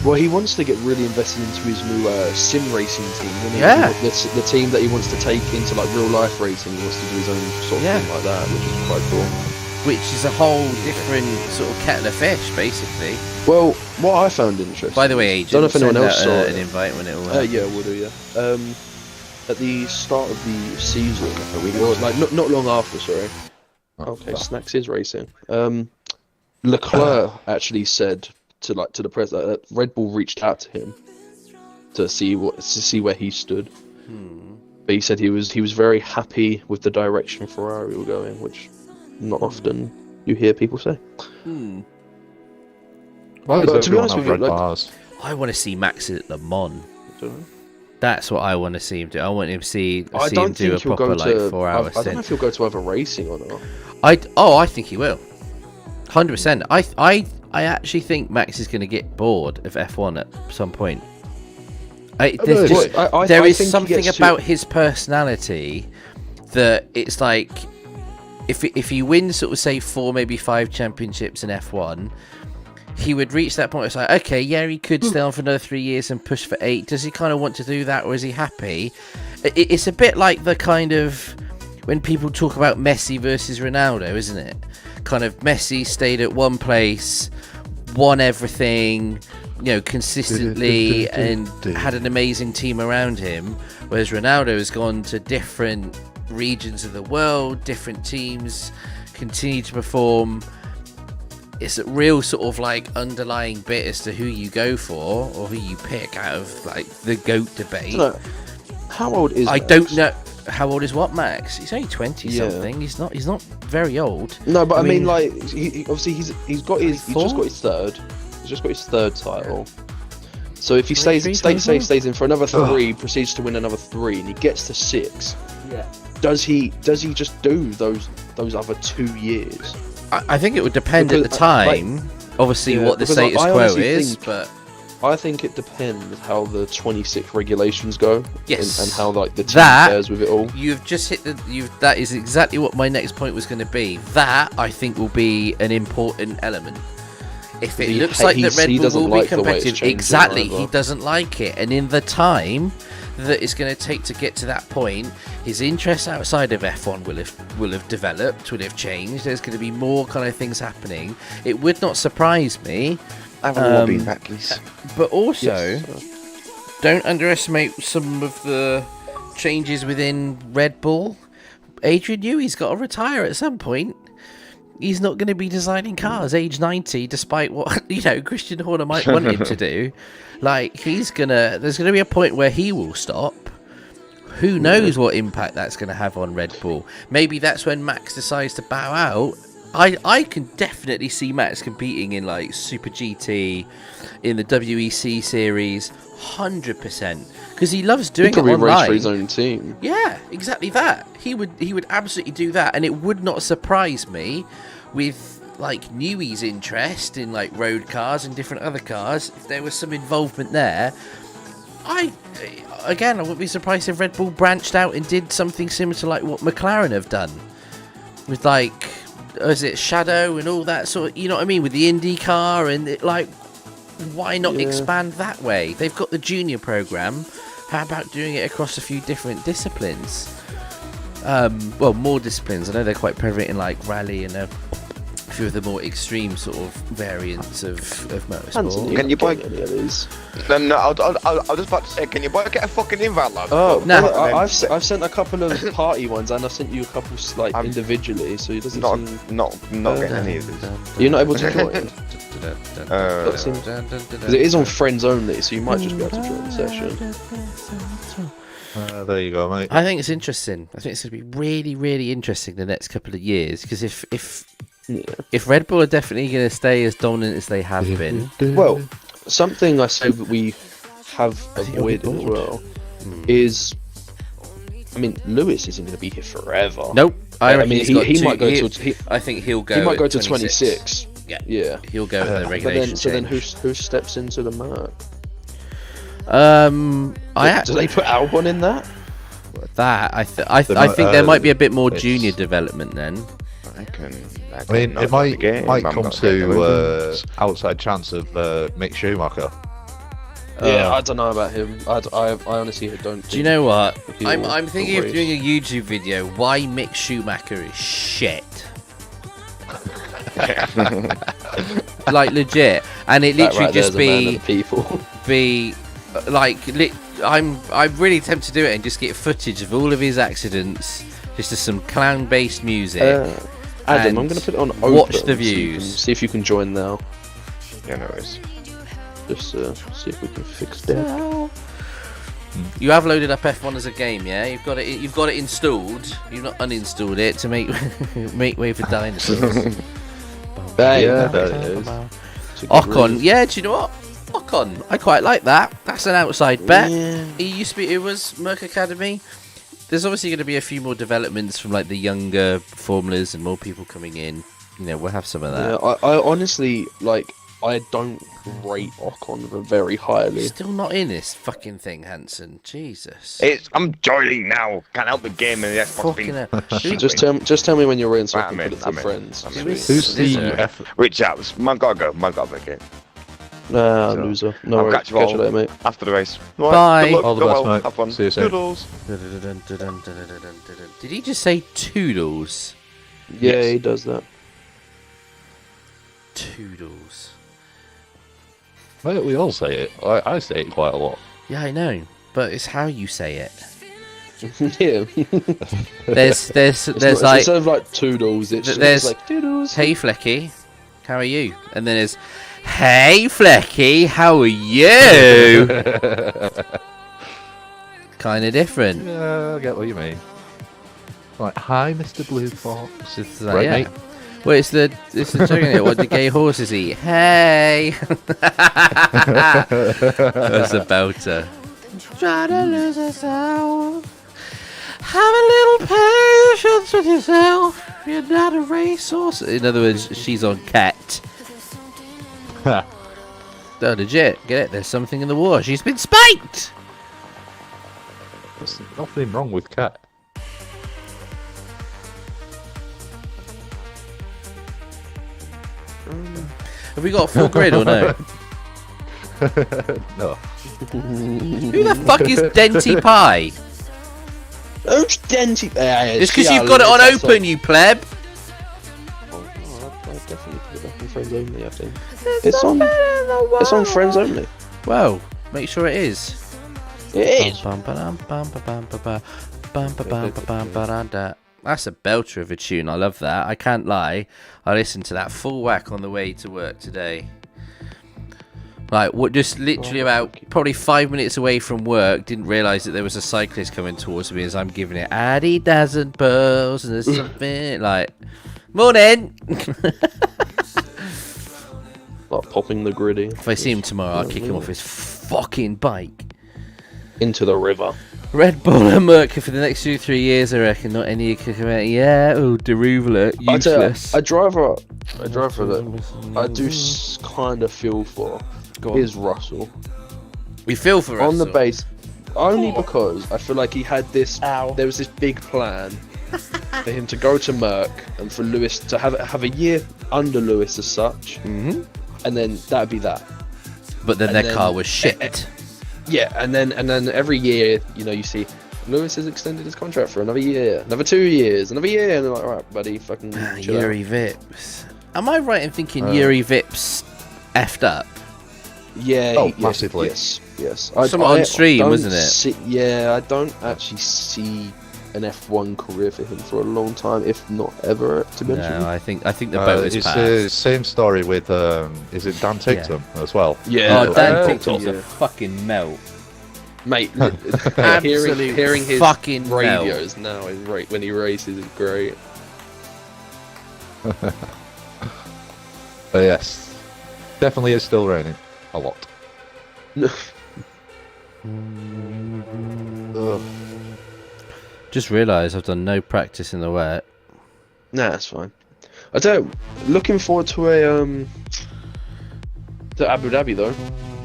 Well, he wants to get really invested into his new sim racing team. Doesn't he? Yeah. The team that he wants to take into like real life racing. He wants to do his own sort of thing like that, which is quite cool. Which is a whole different sort of kettle of fish, basically. Well, what I found interesting. By the way, Agent, don't know if anyone send else out, saw an it. invite when it will. Yeah, we'll do. Yeah. At the start of the season, or like not long after. Sorry. Okay, Snacks is racing. Leclerc actually said to the press that Red Bull reached out to him to see where he stood. But he said he was very happy with the direction Ferrari were going, which not often you hear people say. Why But does to be everyone honest have with you, red like- bars? I want to see Max at Le Mans. I don't know. That's what I want to see him do. I want him to see I him don't do a think he'll proper go like to. 4 I hour don't know stint. if he'll go to other racing or not. I think he will. 100%. I actually think Max is going to get bored of F1 at some point. There's just, I there is think he something gets about his personality that it's like if he wins sort of say 4 maybe 5 championships in F1, he would reach that point. It's like, okay, yeah, he could stay on for another 3 years and push for 8. Does he kind of want to do that, or is he happy? It's a bit like the kind of when people talk about Messi versus Ronaldo, isn't it? Kind of Messi stayed at one place, won everything, consistently, and had an amazing team around him, whereas Ronaldo has gone to different regions of the world, different teams, continued to perform. It's a real sort of like underlying bit as to who you go for or who you pick out of like the GOAT debate. How old is I Max? don't know. How old is what, Max? He's only 20 Yeah. something. He's not very old. No, but I mean, mean, like, obviously he's just got his third. He's just got his third title. So if he stays in for another 3, proceeds to win another 3, and he gets to 6, does he just do those other 2 years? I think it would depend at the Because, time. Obviously, what the because status I quo honestly is, think- but I think it depends how the 26 regulations go. Yes. And how like the team That- pairs with it all. you've just hit that is exactly what my next point was going to be. That I think will be an important element. If it looks like that Red Bull will be competitive, exactly, he doesn't like it, and in the time that it's going to take to get to that point, his interests outside of F1 will have developed, will have changed. There's going to be more kind of things happening. It would not surprise me, Have a lobby back, please. but also don't underestimate some of the changes within Red Bull. Adrian Newey's got to retire at some point. He's not going to be designing cars age 90, despite what Christian Horner might want him to do. Like there's going to be a point where he will stop. who knows what impact that's going to have on Red Bull. Maybe that's when Max decides to bow out. I can definitely see Max competing in like Super GT, in the WEC series, 100%, because he loves doing it online. Race for his own team. Yeah, exactly that. He would absolutely do that, and it would not surprise me with like Newey's interest in like road cars and different other cars. If there was some involvement there, I wouldn't be surprised if Red Bull branched out and did something similar to like what McLaren have done with like, is it Shadow and all that sort of, you know what I mean, with the Indy car, and it, like, why not expand that way? They've got the junior program. How about doing it across a few different disciplines? Well, more disciplines. I know they're quite prevalent in like rally and a few of the more extreme sort of variants of motorsport. Can you buy any of these? No, I was just about to say, can you buy get a fucking invite, lad? Oh no. I've sent a couple of party ones, and I've sent you a couple like individually, so it doesn't not getting any of these. You're not able to join. Because it is on friends only, so you might just be able to join the session. There you go, mate. I think it's interesting. I think it's going to be really, really interesting the next couple of years, because if Red Bull are definitely going to stay as dominant as they have been, Well, something I say that we have avoided as well is, I mean, Lewis isn't going to be here forever. nope. I mean, he might go to. I think he'll go. He might go at to 26. 26. Yeah, he'll go with the But regulation then who change. steps into the mark? Do Do they put Albon in that? I think there might be a bit more junior development then. I mean, it might come to outside chance of Mick Schumacher. Yeah, I don't know about him. I honestly don't. Do you know what? he'll I'm thinking of race. doing a YouTube video. Why Mick Schumacher is shit. Like legit, and it literally just be like I'm really tempted to do it and just get footage of all of his accidents, just to some clown-based music. Adam, I'm going to put it on open. Watch the views. See if you can join now. Yeah, no worries. Just see if we can fix that. You have loaded up F1 as a game, yeah? You've got it installed. You've not uninstalled it to make way for dinosaurs. Yeah, there it is. Ocon, yeah. Do you know what? Ocon, I quite like that. That's an outside bet. Yeah. It was Merck Academy. There's obviously going to be a few more developments from like the younger formulas and more people coming in. You know, we'll have some of that. Yeah, I honestly I don't rate Ocon very highly. Still not in this fucking thing, Hanson. Jesus. I'm joining now. Can't help the game and the Xbox Fucking being Just tell me when you're in, so I can I'm put it in, to friends. I'm in. Who's the F? Rich Apps. Man, gotta go. Man, gotta make it. Loser. No I'll worries. catch you Catch all you later, mate. after the race. Bye. Good luck, All the go best, well, mate. have fun. See you soon. Toodles. Did he just say toodles? Yeah, Yes. he does that. Toodles. Why don't we all say it? I say it quite a lot. Yeah, I know, but it's how you say it. Yeah. There's like, instead of like toodles, it's there's like toodles. hey Flecky, how are you? And then there's, hey Flecky, how are you? Kind of different. Yeah, I get what you mean. Like, hi, Mr. Blue Fox. It's like, Right, yeah. mate? Well, it's the joke, isn't it? What do gay horses eat? Hey. That's a belter. Try to lose yourself. Have a little patience with yourself. You're not a racehorse. In other words, she's on cat. No, legit. Get it? There's something in the water. She's been spanked. There's nothing wrong with Cat. Have we got a full grid or no? No. Who the fuck is Denty Pie? Who's Denty? It's because you've got it on open, you pleb. I definitely put it back on friends only. I think it's on friends only. Well, make sure it is. It is. That's a belter of a tune. I love that. I can't lie. I listened to that full whack on the way to work today. Like, what? Just literally about probably 5 minutes away from work, didn't realise that there was a cyclist coming towards me as I'm giving it Addy doesn't pose and there's something like, morning. Like popping the gritty. If I see him tomorrow, I'll kick him off his fucking bike. Into the river. Red Bull and Merca for the next 2-3 years, I reckon. Not any kick him out. Yeah, oh, Deruvler, useless. A driver that I do kind of feel for is Russell. We feel for Russell. On the base, only because I feel like he had this. There was this big plan for him to go to Merc and for Lewis to have a year under Lewis as such, and then that'd be that. But then their car was shit. Yeah, and then every year, you see Lewis has extended his contract for another year, another 2 years, another year, and they're like, alright, buddy, fucking chill Yuri out. Vips. Am I right in thinking Yuri Vips effed up? Yeah, massively. Yes. Somewhat on stream, wasn't it? I don't actually see an F1 career for him for a long time, if not ever, to be honest with you. I think the boat is it's passed. the same story with is it Dan Tictum as well? Yeah. Oh, Dan Tictum's a fucking melt. Mate, Absolute hearing his fucking radios now is right when he races is great. But yes, definitely it's still raining a lot. Just realised I've done no practice in the wet. Nah, that's fine. Looking forward to to Abu Dhabi though,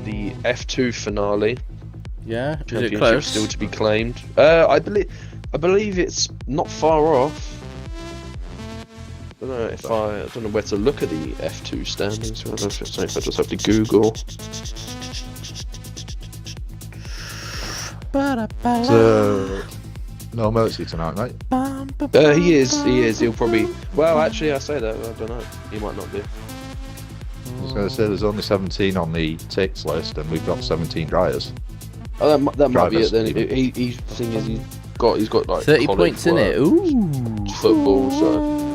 the F2 finale. Yeah, is it Championship close? still to be claimed. I believe it's not far off. I don't know where to look at the F2 standings. I just have to Google. So, no Mercy tonight, mate. He is. He'll probably. Well, actually, I say that. I don't know. He might not be. I was going to say there's only 17 on the ticks list, and we've got 17 dryers. Oh, that might be it Drivers, then. even. He thing is he's got like 30 college points in work, it. Ooh. football. So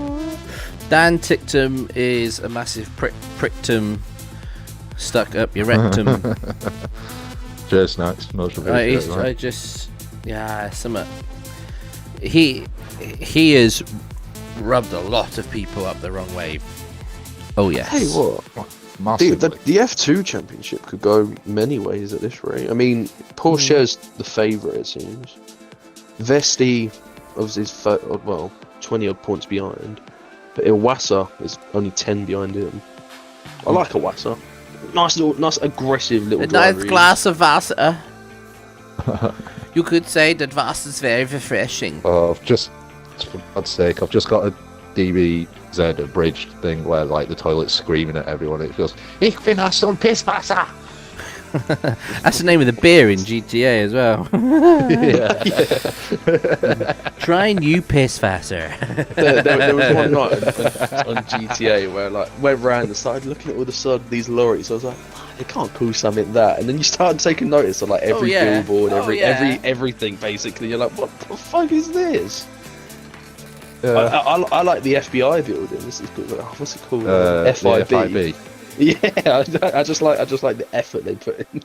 Dan Tictum is a massive pricktum stuck up your rectum. Cheers, Snacks. Most appreciated, right? I just, something. He has rubbed a lot of people up the wrong way. Oh yes. hey, what? Massively. The F2 championship could go many ways at this rate. I mean, Porsche's the favourite, it seems. Vesti, obviously, is 20 odd points behind. But Iwasa is only 10 behind him. I like Iwasa. Nice aggressive little A driver. nice glass of Vasa. You could say that Vasa is very refreshing. For God's sake, I've just got a DBZ abridged thing where like the toilet's screaming at everyone. It goes, "Ich bin aus dem Pisswasser." That's the name of the beer in GTA as well. Try new Pisswasser. there was one night on GTA where like went round and started looking at all these lorries. I was like, they can't call something that, and then you start taking notice of like every billboard, everything basically. You're like, what the fuck is this? I like the FBI building. This is called, what's it called? FIB. Yeah, I just like the effort they put in.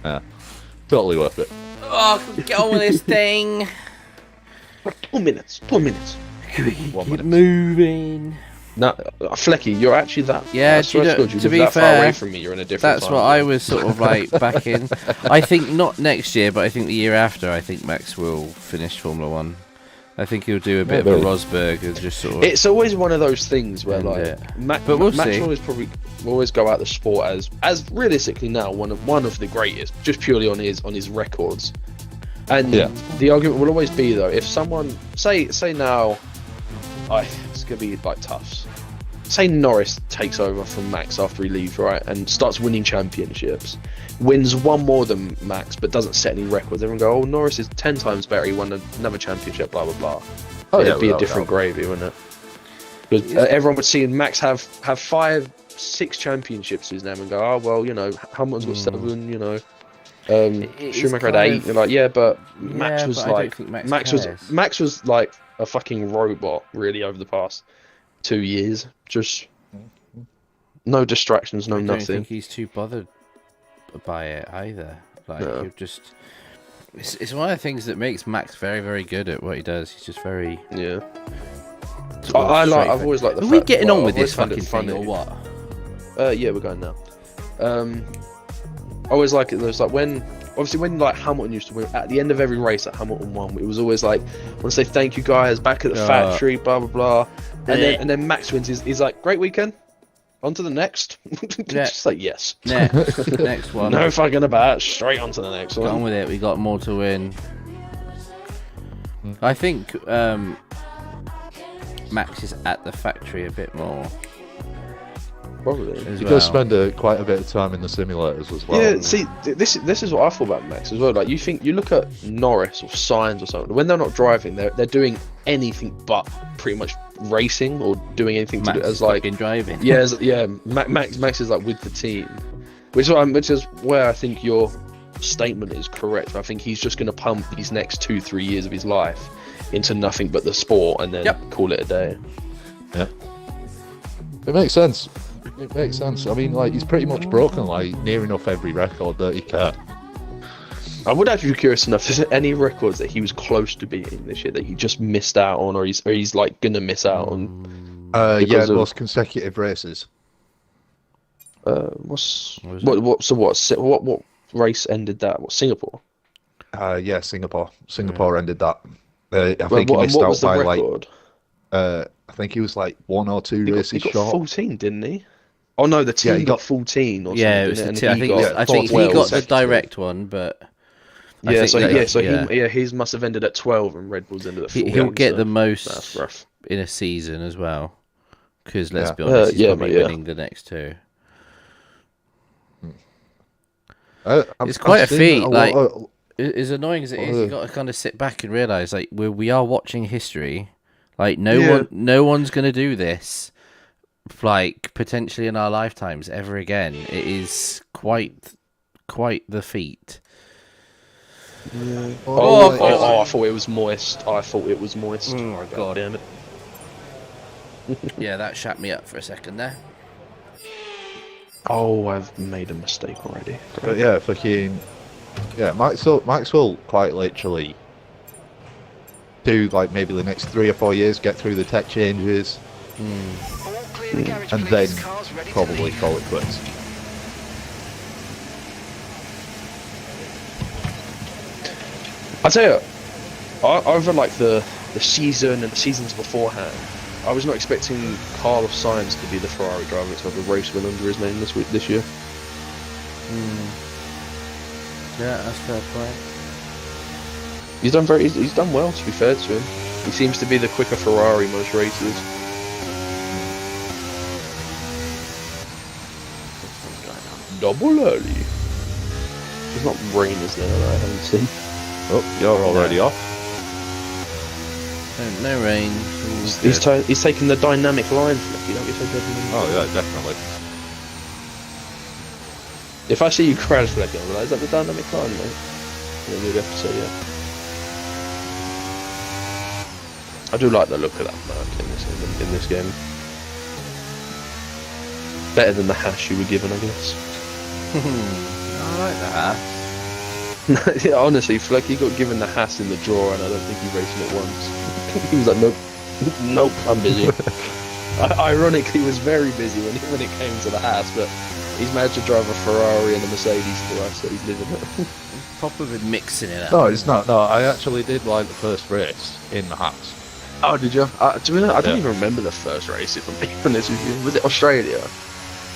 Yeah, totally worth it. Oh, get on with this thing. 2 minutes. Keep moving. No, Flecky, you're actually that. Yeah, to be fair, far away from me, you're in a different. That's time. what I was sort of like back in. I think not next year, but I think the year after. I think Max will finish Formula One. I think he'll do a bit of a Rosberg and just sort of. It's always one of those things where And, like, but we'll Max see. will always go out the sport as realistically now one of the greatest, just purely on his records. And the argument will always be though, if someone say now, it's gonna be like tough. Say Norris takes over from Max after he leaves, right, and starts winning championships, wins one more than Max, but doesn't set any records. Everyone go, "Oh, Norris is 10 times better. He won another championship." Blah blah blah. It'd be a different gravy, wouldn't it? Because everyone would see Max have 5-6 championships in his name and go, "Oh well, Hamilton's got 7, Schumacher had 8." You're like, yeah, but Max was but I don't think Max cares. Max was like a fucking robot, really, over the past 2 years. Just no distractions, no I don't nothing. think he's too bothered by it either. Like, No. you just... It's one of the things that makes Max very, very good at what he does. He's just very... Yeah. sort of I've straightforward. always liked the Are we fact- getting well, on with I've always this found it fucking thing, funny. or what? Yeah, we're going now. I always like it. There's like when like Hamilton used to win at the end of every race that Hamilton won, it was always like, I want to say thank you guys, back at the factory, blah blah blah, and then Max wins. He's like, great weekend, on to the next. Yeah. Just like yes, Next one. no fucking about, straight on to the next Get on one. with it. We got more to win. I think Max is at the factory a bit more. Probably. As He well. does spend quite a bit of time in the simulators as well. Yeah, see, this is what I thought about Max as well. Like, you look at Norris or Sainz or something. When they're not driving, they're doing anything but pretty much racing or doing anything Max to do is as like fucking driving. Max is like with the team, which is where I think your statement is correct. I think he's just going to pump these next 2-3 years of his life into nothing but the sport and then call it a day. Yeah. It makes sense. It makes sense. I mean, like, he's pretty much broken, like, near enough every record that he can. I would actually be curious enough. Is there any records that he was close to beating this year that he just missed out on, or he's like gonna miss out on? Yeah, of- most consecutive races. What race ended that? What, Singapore? Yeah, Singapore. Singapore ended that. I Well, think he missed what out was the by, record? like, I think he was, like, 1 or 2 He races got short. 14, didn't he? Oh no, the team he got got- 14 or Yeah, it something. was the and two. I he think, got I think he 12. got the direct one, but I think his must have ended at 12 and Red Bull's ended at 14. he'll get so the that's most rough. in a season as well. Because let's Yeah. be honest, he's yeah, probably mate, yeah. winning the next two. I've It's quite a seen feat, lot like- of- As annoying as it is, you got to kind of sit back and realize, like, we are watching history. Like, no one's gonna do this, like, potentially in our lifetimes ever again. It is quite the feat. Oh, I thought it was moist. Oh my god! Damn it. Yeah, that shut me up for a second there. Oh, I've made a mistake already. But yeah, fucking... Yeah, Max will quite literally do, like, maybe the next 3 or 4 years, get through the tech changes, and then probably call it quits. I tell you, over like the season and the seasons beforehand, I was not expecting Carlos Sainz to be the Ferrari driver to have a race win under his name this year. Yeah, that's fair point. He's done well, to be fair to him. He seems to be the quicker Ferrari most races. Double early. There's not rain, is there, that I haven't seen? Oh, you're already off. No rain. He's taking the dynamic line flick, you don't get so dead. Oh, yeah, definitely. If I see you crash flicking, I'm like, is that the dynamic line, mate? And then you'd have to say, yeah. I do like the look of that mark in this game. Better than the hash you were given, I guess. I like that. Yeah, honestly, Flecky got given the hash in the draw, and I don't think he raced it once. He was like, nope, I'm busy. Ironically, he was very busy when it came to the hash, but he's managed to drive a Ferrari and a Mercedes for us, so he's living it. Proper been mixing it up. No, it's not. No, I actually did like the first race in the Hats. Oh, did you? I don't even remember the first race, if I'm being honest with you. Was it Australia?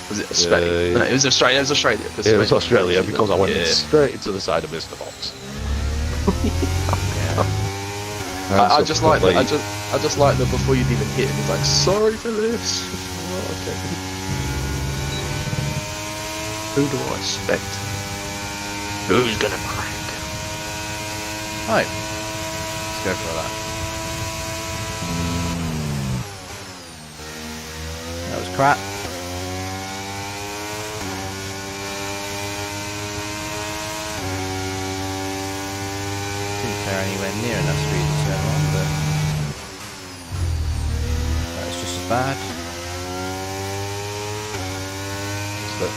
Was it Spain? No, it was Australia. It was Australia. It was Australia because I went straight into the side of Mr. Box. I just like that. I just like that before you'd even hit him, he's like, sorry for this. Oh, okay. Who do I expect? Who's gonna crack? Right. Let's go for that. That was crap. Didn't clear anywhere near enough speed to turn on, but that's just a bad. So,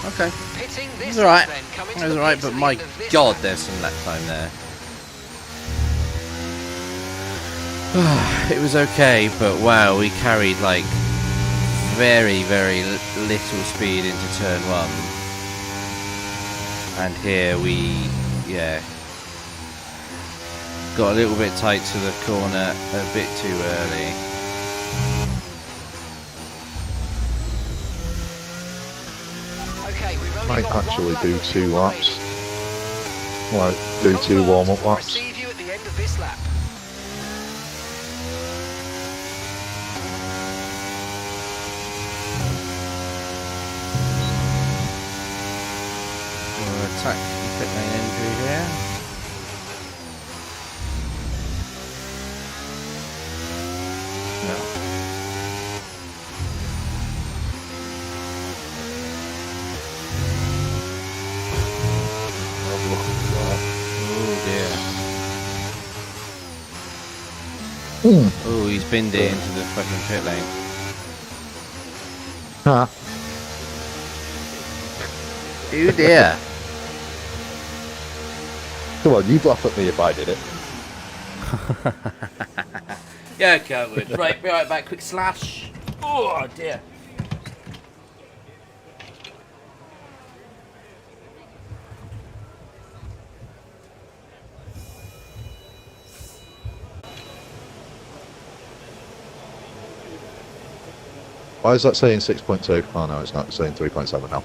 Okay. Pitting It this was alright. then, coming It to was the alright, pits but at the my end of this god, lap. there's some lap time there. It was okay, but wow, we carried like very, very little speed into turn 1. And here we, yeah, got a little bit tight to the corner a bit too early. Okay, we've only might got one actually lap do of 2 fuel laps. remaining. Like, do 2 warm-up We'll laps. receive you at the end of this lap. We'll attack the pit lane entry here. Oh dear. Oh, he's binned it into the fucking pit lane. Ah, Oh dear. come on, you'd laugh at me if I did it. Yeah, okay, I would. Right, be right back. Quick slash. Oh dear. Why is that saying 6.2? Oh no, it's not, it's saying 3.7 now.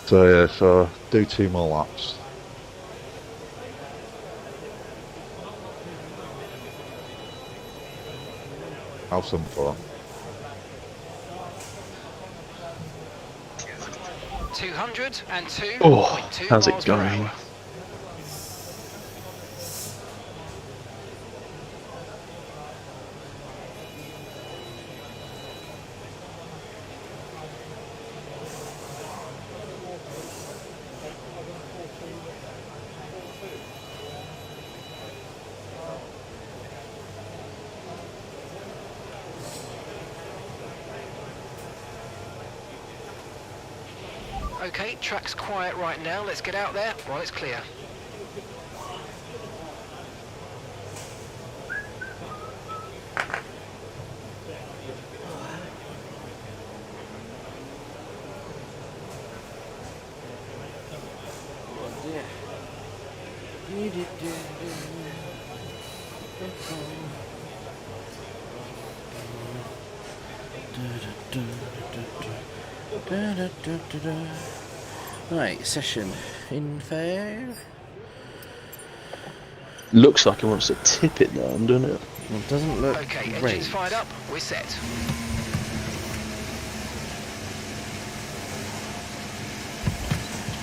So yeah, so do 2 more laps. Have some fun. 202.2 Oh, how's it miles per going? hour. Okay, track's quiet right now. Let's get out there while it's clear. Right, session in 5. Looks like he wants to tip it down, doesn't it? Well, it doesn't look Okay, great. engines fired up. We're set.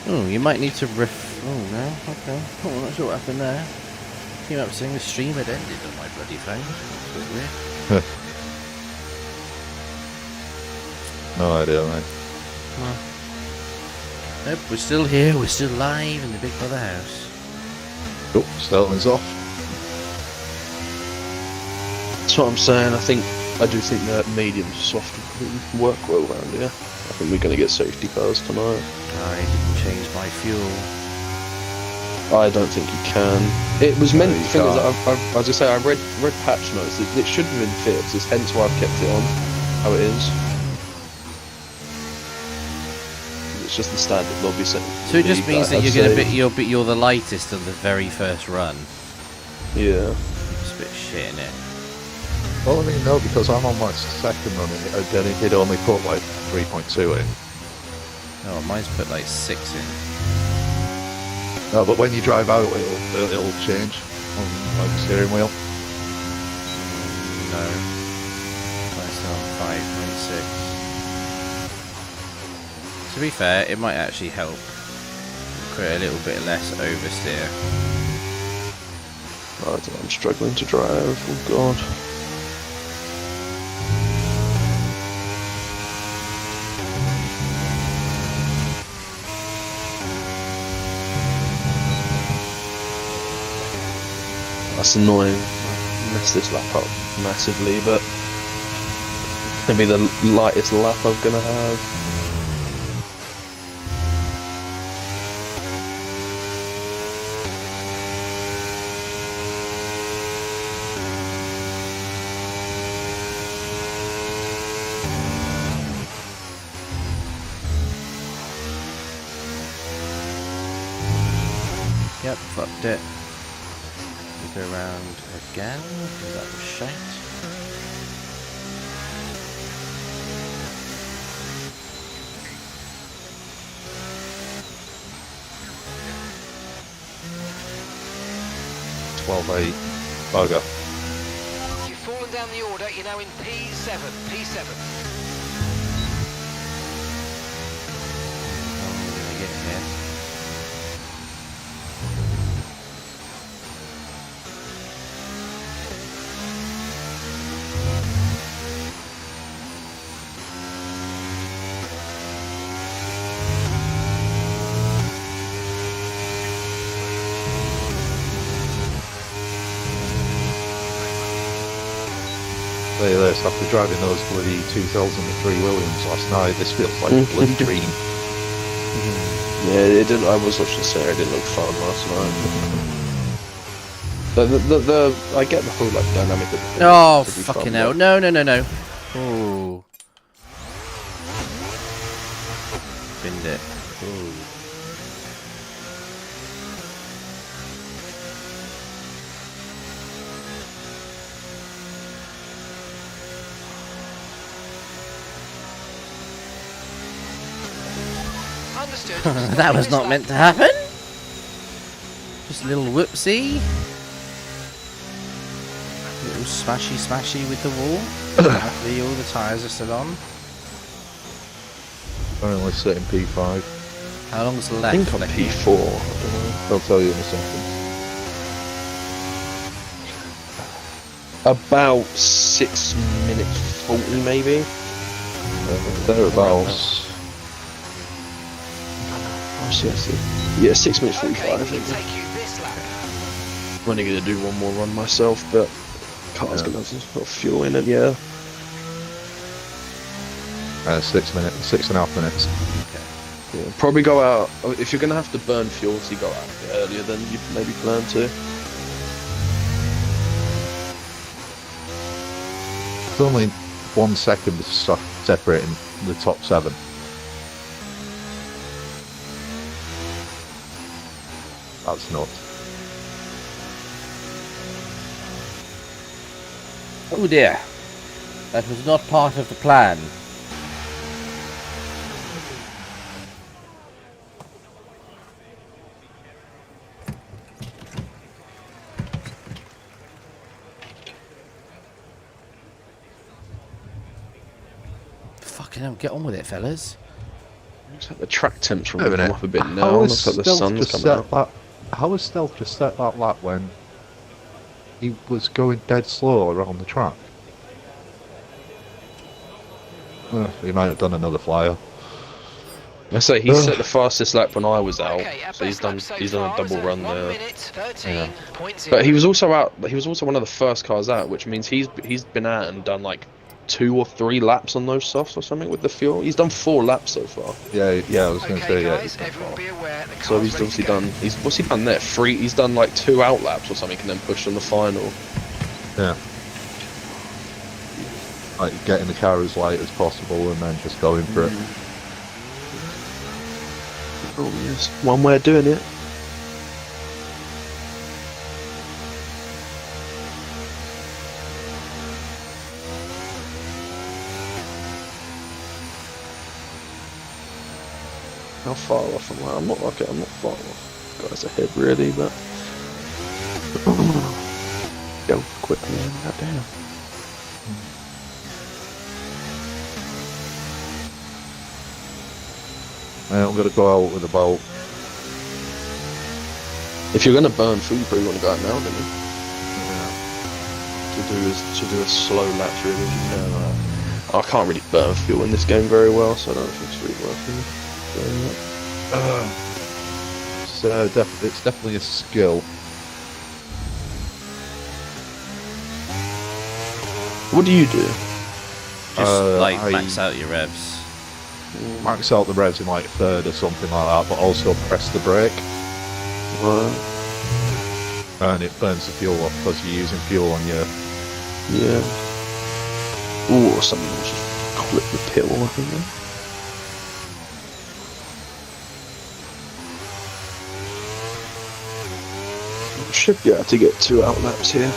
Oh, you might need to Oh no, okay. Oh, I'm not sure what happened there. Came up saying the stream had ended on my bloody phone. That's a bit weird. No idea, mate. Nope, we're still here. We're still live in the Big Brother house. Oh, Sterling's off. That's what I'm saying. I do think that medium to soft will work well around here. I think we're going to get safety cars tonight. I didn't change my fuel. I don't think you can. It was meant. No, you The thing is, can't. as I say, I read patch notes. It should have been fixed. It's hence why I've kept it on how it is. It's It's just the standard lobby setting. So it just means that I'd you're say- you're the lightest on the very first run. Yeah. It's a bit shit, innit? Well, I mean, no, because I'm on my second run, and then it did only put like 3.2 in. Oh, mine's put like 6 in. No, but when you drive out, it'll change on like the steering wheel. No. Mine's still on 5.6. To be fair, it might actually help create a little bit less oversteer. I don't know, I'm struggling to drive. Oh god. That's annoying. I messed this lap up massively, but it's gonna be the lightest lap I'm gonna have. Yep, fucked it. We go around again, because that was shite. Bugger. You've fallen down the order. You're now in P7. P7. Oh, we're gonna get here. Tell you this, after driving those bloody 2003 Williams last night, this feels like a bloody dream. Yeah, it didn't. I was watching the series. It didn't look fun last night. I get the whole like dynamic of the thing. Oh, It'd be fucking fun, hell. but- No, no, no, no. Ooh. Binned it. Ooh. Understood. That was not meant to happen. Just a little whoopsie. Little smashy with the wall. Luckily, all the tyres are still on. Currently sitting P5. How long's I left? think I'm Becky? P4. I don't know. I'll tell you in a second. About 6 minutes 40 maybe. Thereabouts. Oh, seriously. Yeah, 6 minutes 45. Okay, I we think. can take you this lap. I'm only gonna do one more run myself, but car's Yeah. gonna have a lot of fuel in it. Yeah. 6 minutes, 6.5 minutes. Yeah. Probably go out if you're gonna have to burn fuel. So you go out a bit earlier than you maybe planned to. It's only 1 second of stuff separating the top 7. That's nuts. Oh dear. That was not part of the plan. Fucking hell, get on with it, fellas. Looks like the track temps from Wait a come minute. up a bit How now. has Looks like the Stealth sun's just coming set out. that? How has Stealth just set that lap when he was going dead slow around the track? He might have done another flyer. I say he set the fastest lap when I was out, Okay, our so he's best done lap so he's done a far double is at run 1 there. minute 13.0. But he was also out. He was also one of the first cars out, which means he's been out and done like 2 or 3 laps on those softs or something with the fuel. He's done 4 laps so far. Yeah, I was going to Okay, say, yeah. guys, everyone be aware. The So car's he's ready obviously to go. done. What's he done there? 3. He's done like 2 out laps or something, and then pushed on the final. Yeah. Like getting the car as light as possible and then just going for it. Oh yes, one way of doing it. How far off am I? I'm not okay, I'm not far off. Guys ahead really, but go quickly, goddamn. I'm gonna go out with about. If you're gonna burn fuel, you probably want to go out now, don't you? To do a slow lap really. Yeah, I can't really burn fuel in this game very well, so I don't think it's really worth it. It's definitely a skill. What do you do? Just max out your revs. Max out the revs in like third or something like that, but also press the brake. Right. And it burns the fuel off because you're using fuel on your. Yeah. Ooh, or something will just clip the pill, I think. Should be able to get 2 outlaps here.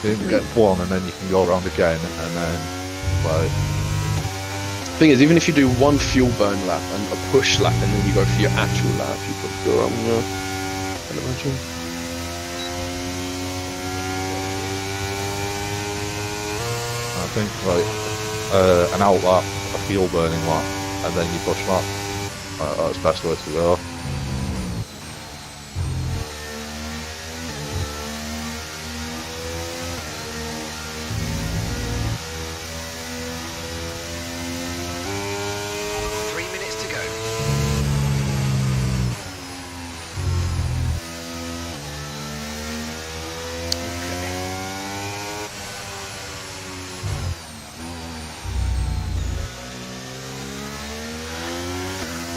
You can get one and then you can go around again and then like. Thing is, even if you do 1 fuel burn lap and a push lap and then you go for your actual lap, you could go around, I'd imagine. I think like an out lap, a fuel burning lap, and then you push lap. That's the best way to go.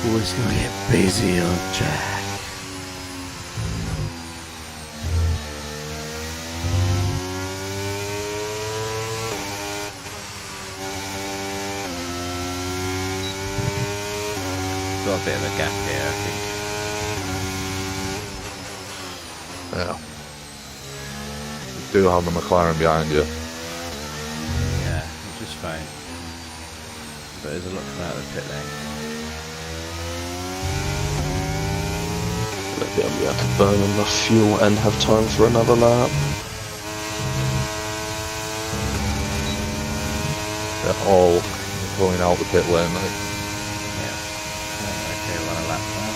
Always gonna get busy on track. Got a bit of a gap here, I think. Yeah. You do have the McLaren behind you. Yeah, which is fine. But there's a lot coming out of the pit lane. Maybe I'll be able to burn enough fuel and have time for another lap. They're all going out the pit lane, mate. Yeah. Okay, we're on a lap now.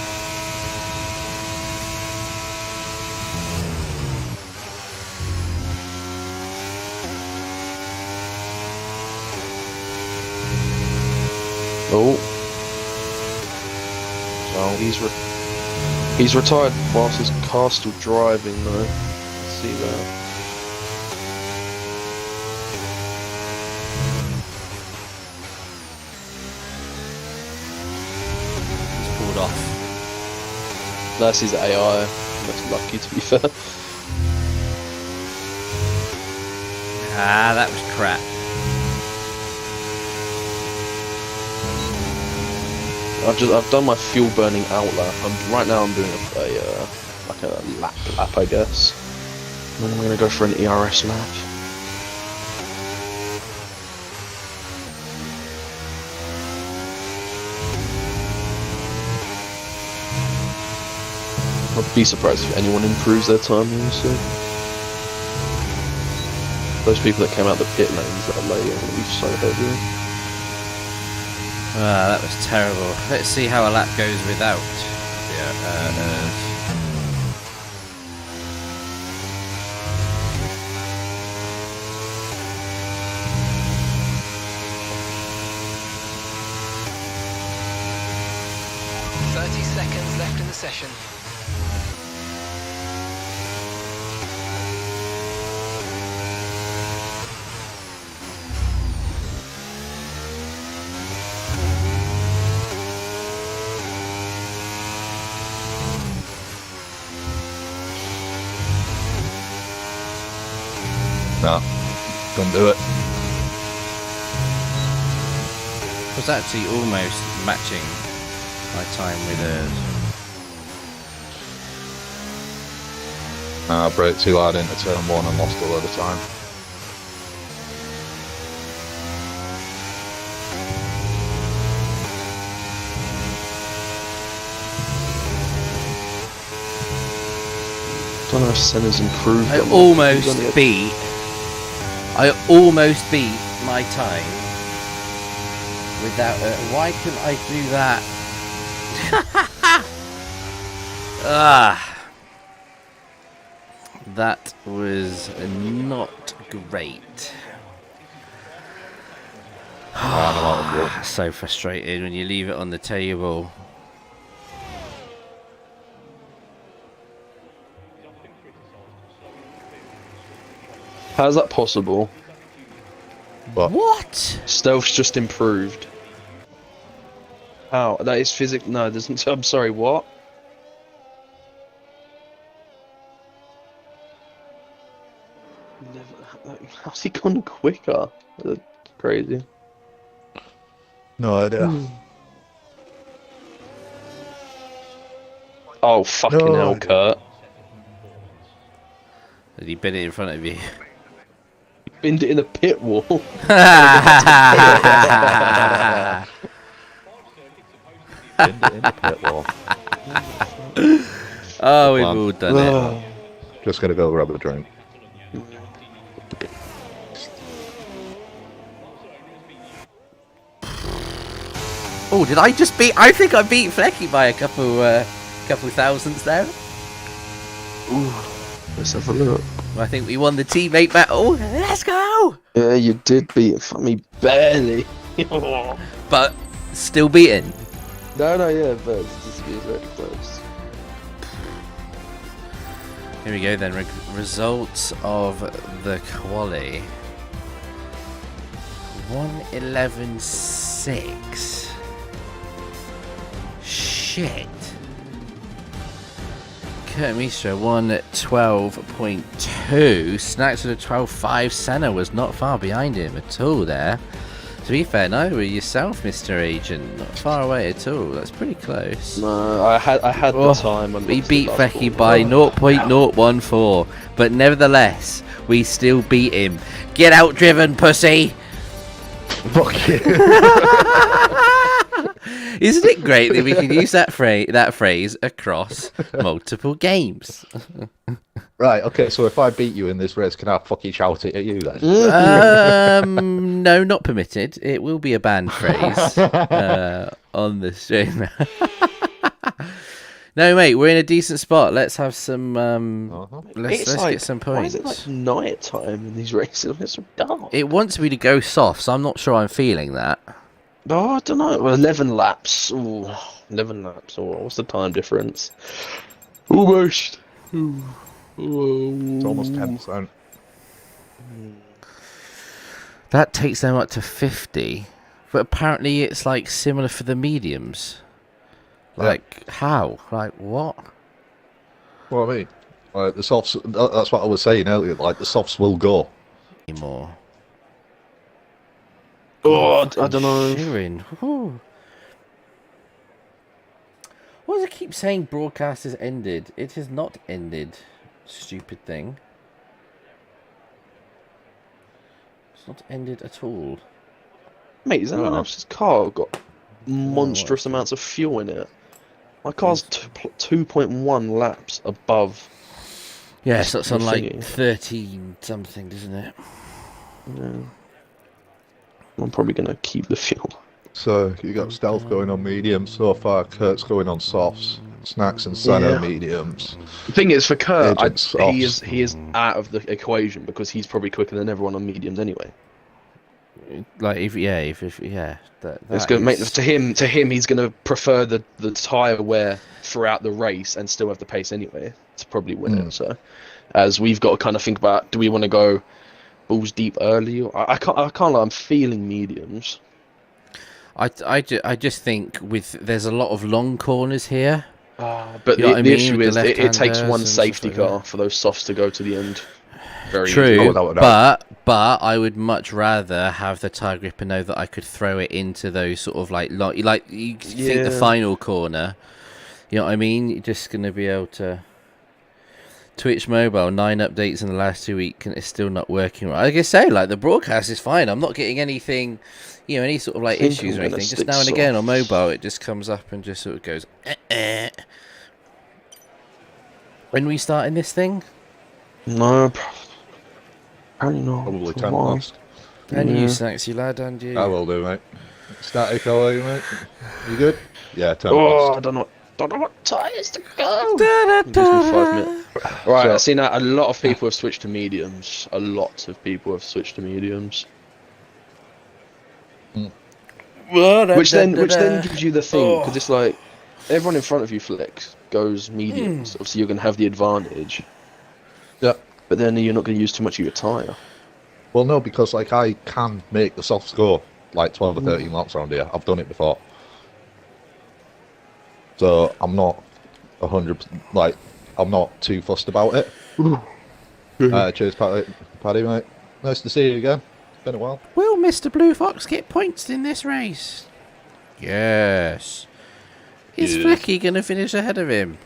Oh. Well, he's retired whilst his car's still driving though. Let's see that. He's pulled off. That's his AI. That's lucky to be fair. Ah, that was crap. I've done my fuel burning out lap. Right now I'm doing like a lap I guess. And then I'm gonna go for an ERS lap. I'd be surprised if anyone improves their time here, so. Those people that came out the pit lanes that late are gonna be so heavy. Ah, that was terrible. Let's see how a lap goes without. Yeah, 30 seconds left in the session. No, couldn't do it. was actually almost matching my time with hers. I braked too hard into turn 1 and lost a lot of time. I don't know if Senna's improved. I almost beat my time without. Why couldn't I do that? That was not great. So frustrated when you leave it on the table. How's that possible? What? Stealth's just improved. How? That is physics. No, doesn't. I'm sorry. What? How's he gone quicker? That's crazy. No idea. Oh fucking No hell, idea. Kurt! Did he bend it in front of you? Binned it in the pit wall. In the pit wall. Oh, we've all done it. Just gonna go grab a drink. Oh, did I just beat? I think I beat Flecky by a couple thousandths there. Ooh, let's have a look. I think we won the teammate battle. Let's go! Yeah, you did beat me barely. But still beaten. No, yeah, but it's just very close. Here we go then. Results of the quali. 1:11.6. Shit. Kurt Mistra 1:12.2. Snacks with a 12.5. Senna was not far behind him at all there. To be fair, no, with yourself, Mr. Agent, not far away at all. That's pretty close. No, I had the time. We beat Fecky by 0.014, but nevertheless, we still beat him. Get out driven, pussy! Fuck you. Isn't it great that we can use that phrase across multiple games? Right, okay, so if I beat you in this race, can I fucking shout it at you then? No, not permitted. It will be a banned phrase on the stream. No, mate, we're in a decent spot. Let's have some. Let's get some points. Why is it like night time in these races? It's so dark. It wants me to go soft, so I'm not sure I'm feeling that. Oh, I don't know. Well, 11 laps. Ooh, 11 laps. Oh, what's the time difference? Almost. It's almost 10%. That takes them up to 50, but apparently it's like similar for the mediums. Like how? Like what? What I mean? Like the softs. That's what I was saying earlier. Like the softs will go. Anymore. Oh, I don't know. Shearing. Woo. Why does it keep saying broadcast has ended? It has not ended. Stupid thing. It's not ended at all. Mate, is anyone else's car got monstrous amounts of fuel in it? My car's 2.1 laps above. Yeah, so it's on like thingy. 13 something, doesn't it? Yeah. I'm probably gonna keep the fuel. So you got Stealth going on mediums so far. Kurt's going on softs. Snacks and Senna mediums. The thing is, for Kurt, Agents he is out of the equation because he's probably quicker than everyone on mediums anyway. Like if that It's gonna make is- to him he's gonna prefer the tyre wear throughout the race and still have the pace anyway to probably win it. So, as we've got to kind of think about, do we want to go balls deep early? Or, I can't. I'm feeling mediums. I just think there's a lot of long corners here. But You know what I the mean, issue with is the it takes left-handers one and safety stuff like car for those softs to go to the end. Very True, easily. without a doubt. But I would much rather have the tie gripper know that I could throw it into those sort of like you think the final corner. You know what I mean? You're just gonna be able to. Twitch mobile 9 updates in the last 2 weeks and it's still not working right. Like I say, like the broadcast is fine. I'm not getting anything, any sort of like issues or anything. Just now and again on mobile, it just comes up and just sort of goes. When we starting this thing? No, apparently not. Probably 10 past. And you snacks, you lad, and you. I will do, mate. Static, how are you, mate? You good? Yeah, 10 Oh, past. I don't know what tires to go. Gives me 5 minutes. Right, I've seen that a lot of people have switched to mediums. A lot of people have switched to mediums. Which then gives you the thing, because it's like everyone in front of you, Flex, goes mediums. Obviously, you're going to have the advantage. Yeah. But then you're not going to use too much of your tyre. Well, no, because like I can make the softs go like 12 or 13 laps around here. I've done it before. So I'm not 100%, like, I'm not too fussed about it. Cheers, Paddy, mate. Nice to see you again. It's been a while. Will Mr. Blue Fox get points in this race? Yes. Is Yes. Flecky going to finish ahead of him?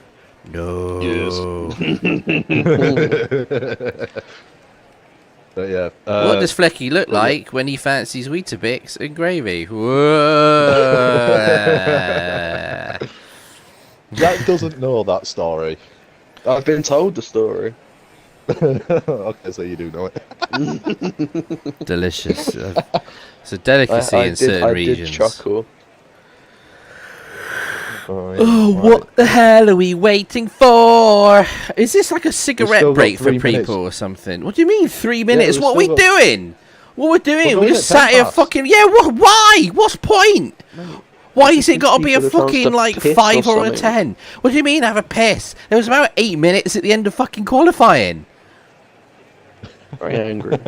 No. But yeah. What does Flecky look like when he fancies Weetabix and gravy? Whoa. Jack doesn't know that story. I've been told the story. Okay, so you do know it. Delicious. It's a delicacy in certain regions. I did chuckle. Oh, what the hell are we waiting for? Is this like a cigarette still got break for 3 people minutes. or something? What do you mean 3 minutes? we've What are we still got- doing? What we're doing? We're We doing just it 10 sat here past. fucking... Yeah, why? What's the point? Why is it got to be a People have chance fucking to like piss 5 or or a something. 10? What do you mean have a piss? There was about 8 minutes at the end of fucking qualifying. Very angry.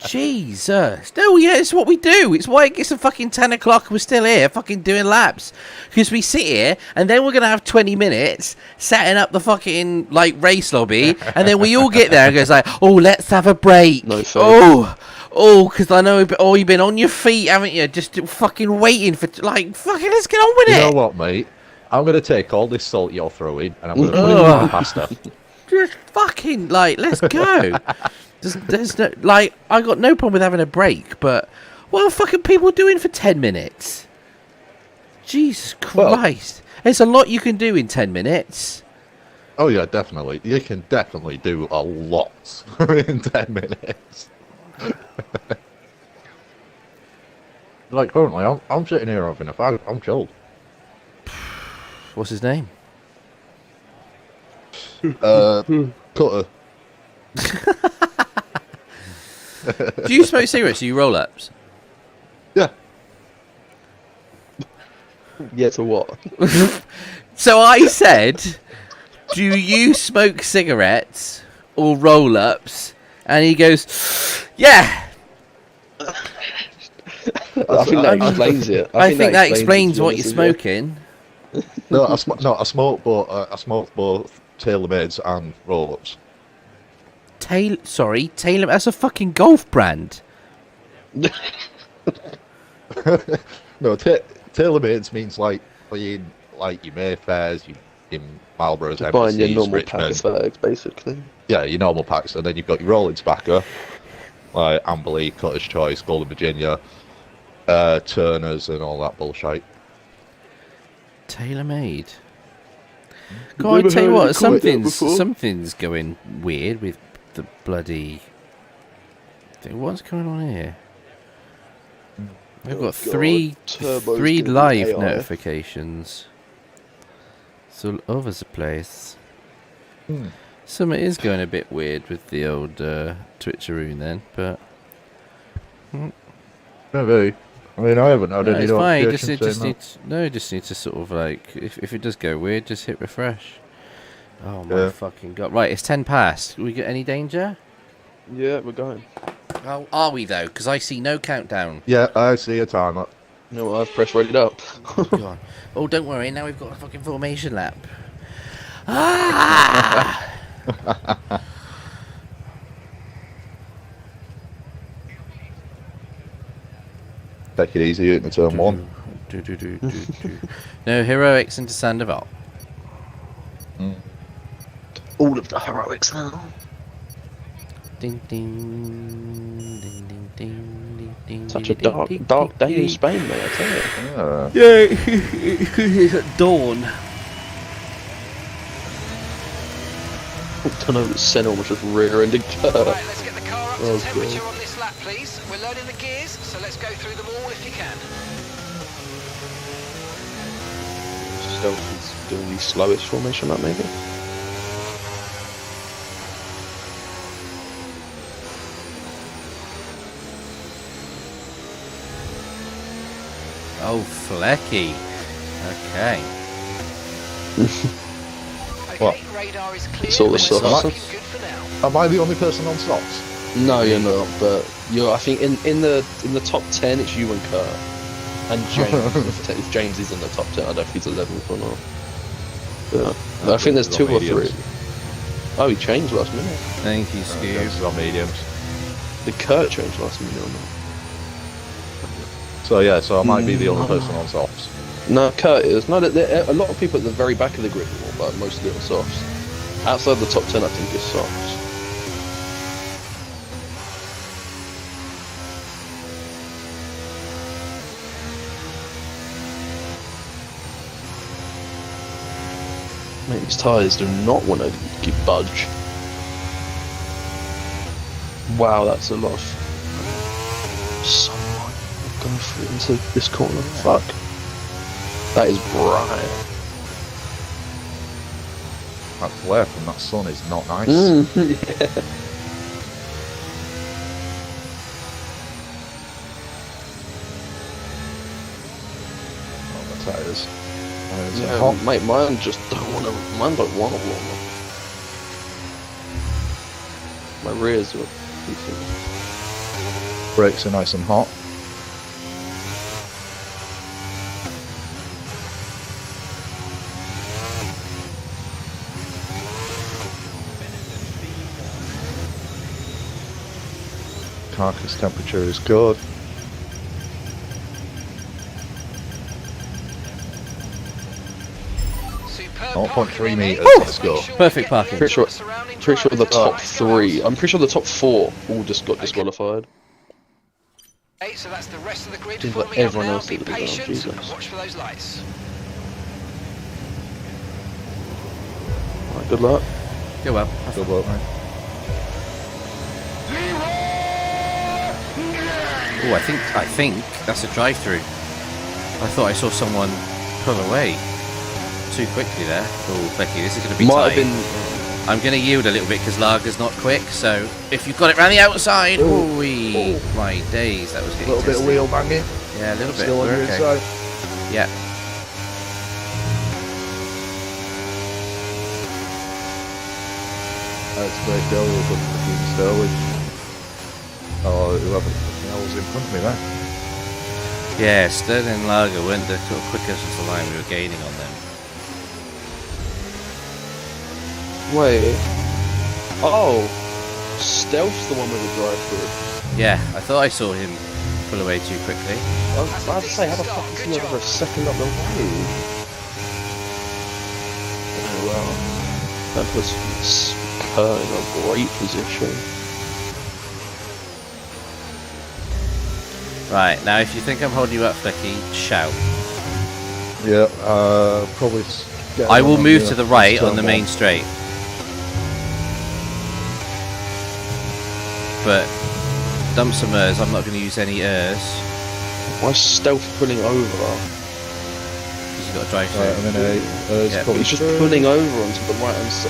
Jesus. No, yeah, it's what we do. It's why it gets to fucking 10 o'clock and we're still here fucking doing laps. Because we sit here and then we're going to have 20 minutes setting up the fucking, like, race lobby. And then we all get there and goes like, oh, let's have a break. No faith. Oh, because I know, you've been on your feet, haven't you? Just fucking waiting for, like, fucking let's get on with You it. know what, mate? I'm going to take all this salt you're throwing and I'm going to put it in my pasta. Just fucking, like, let's go. There's no, like, I got no problem with having a break, but what are fucking people doing for 10 minutes? Jesus Christ. There's a lot you can do in 10 minutes. Oh, yeah, definitely. You can definitely do a lot in 10 minutes. Like, currently, I'm sitting here having a fag. I'm chilled. What's his name? Cutter. Do you smoke cigarettes? Do you roll ups? Yeah. Yeah, to what? So I said, do you smoke cigarettes or roll ups? And he goes, yeah. I think that explains it. I think that explains it, what you're to be honest smoking. No, I smoke both TaylorMades and roll-ups. Taylor, that's a fucking golf brand. No, TaylorMades means like buying like your Mayfairs, your Marlboros, with you. Buying your MSCs, normal pack Richmond. of fags, basically. Yeah, your normal packs, and then you've got your rolling tobacco, like Amberley, Cutter's Choice, Golden Virginia, Turners, and all that bullshit. Tailor made. God, I tell you what, something's going weird with the bloody thing. What's going on here? I've got three Turbo's gonna be live AI. notifications. It's all over the place. Something is going a bit weird with the old Twitcheroon then, but No, very. I mean, I haven't had no, any it's fine. notifications Just need to sort of like, if it does go weird, just hit refresh. Oh my Yeah. fucking god! Right, it's 10 past. We got any danger? Yeah, we're going. How are we though? Because I see no countdown. Yeah, I see a timer. You know what? I've pressed ready up. God. Oh, don't worry. Now we've got a fucking formation lap. Ah! take it easy into turn one. No heroics into Sandoval. All of the heroics now. Ding ding ding ding ding ding. Such a dark day in Spain, mate, I tell you. Yeah. Yeah, it's at dawn. Don't know that Senna almost just rear-ended Kurt. Right, let's get the car up to Oh, temperature God. on this lap, please. We're learning the gears, so let's go through them all if you can. Stealth is doing the slowest formation lap, maybe? Oh, Flecky. Okay. Okay, What? radar is clear. It's all the We're stuff. looking good for now. Am I the only person on socks? No, you're not, but you're. I think in the top 10, it's you and Kurt. And James. if James is in the top 10, I don't know if he's 11th or not. But I think there's 2 or 3. Oh, he changed last minute. Thank you, Scoob. This is on mediums. Did Kurt change last minute or not? So yeah, so I might be the only person on softs. No, Kurt is. No, a lot of people at the very back of the grid are all, but mostly on softs. Outside the top 10, I think it's softs. Mate, these tyres do not want to give budge. Wow, that's a lot of sunlight going through into this corner. Fuck. That is bright. That flare from that sun is not nice. Yeah. Oh, the tires. Yeah, Hot. mate, mine just don't want to. Mine don't want to warm up. My rears are decent. Brakes are nice and hot. Carcass temperature is good. Superb 0.3 parking metres, there, mate. let's go. Make sure we Perfect get parking. the Pretty sure, surrounding pretty sure the drivers top to your 3. I'm pretty sure the top 4 all just got disqualified. Okay, so that's the rest of the grid Seems like forming up everyone now. else Be did as well, patient Jesus. and watch for those lights. Right, good luck. Go well. Good luck, mate. Oh, I think that's a drive-through. I thought I saw someone pull away too quickly there. Oh, Becky, this is going to be Might tight. have been. I'm going to yield a little bit because Lager's not quick. So if you've got it round the outside, Ooh. ooh, my days, that was A getting little bit of testy. wheel banging. Yeah, a little bit. Still on We're your okay. inside. Yeah. That's a great goal with fucking Sterling. Oh, whoever the hell was in front of me there. Yeah, Sterling and Lager weren't the sort of quickest of the line. We were gaining on them. Wait. Oh. Stealth's the one with the drive-through. Yeah, I thought I saw him pull away too quickly. I was about to say, how the fuck is he over a second up the road? Oh wow. That puts Kurt in a great position. Right, now if you think I'm holding you up, Flecky, shout. Yeah, probably. I will move to the right on the main straight. But dump some ers, I'm not going to use any ers. Why is Stealth pulling over? Because you've got to drive through. Right, I'm in a. Yeah, probably He's just pulling over onto the right hand side.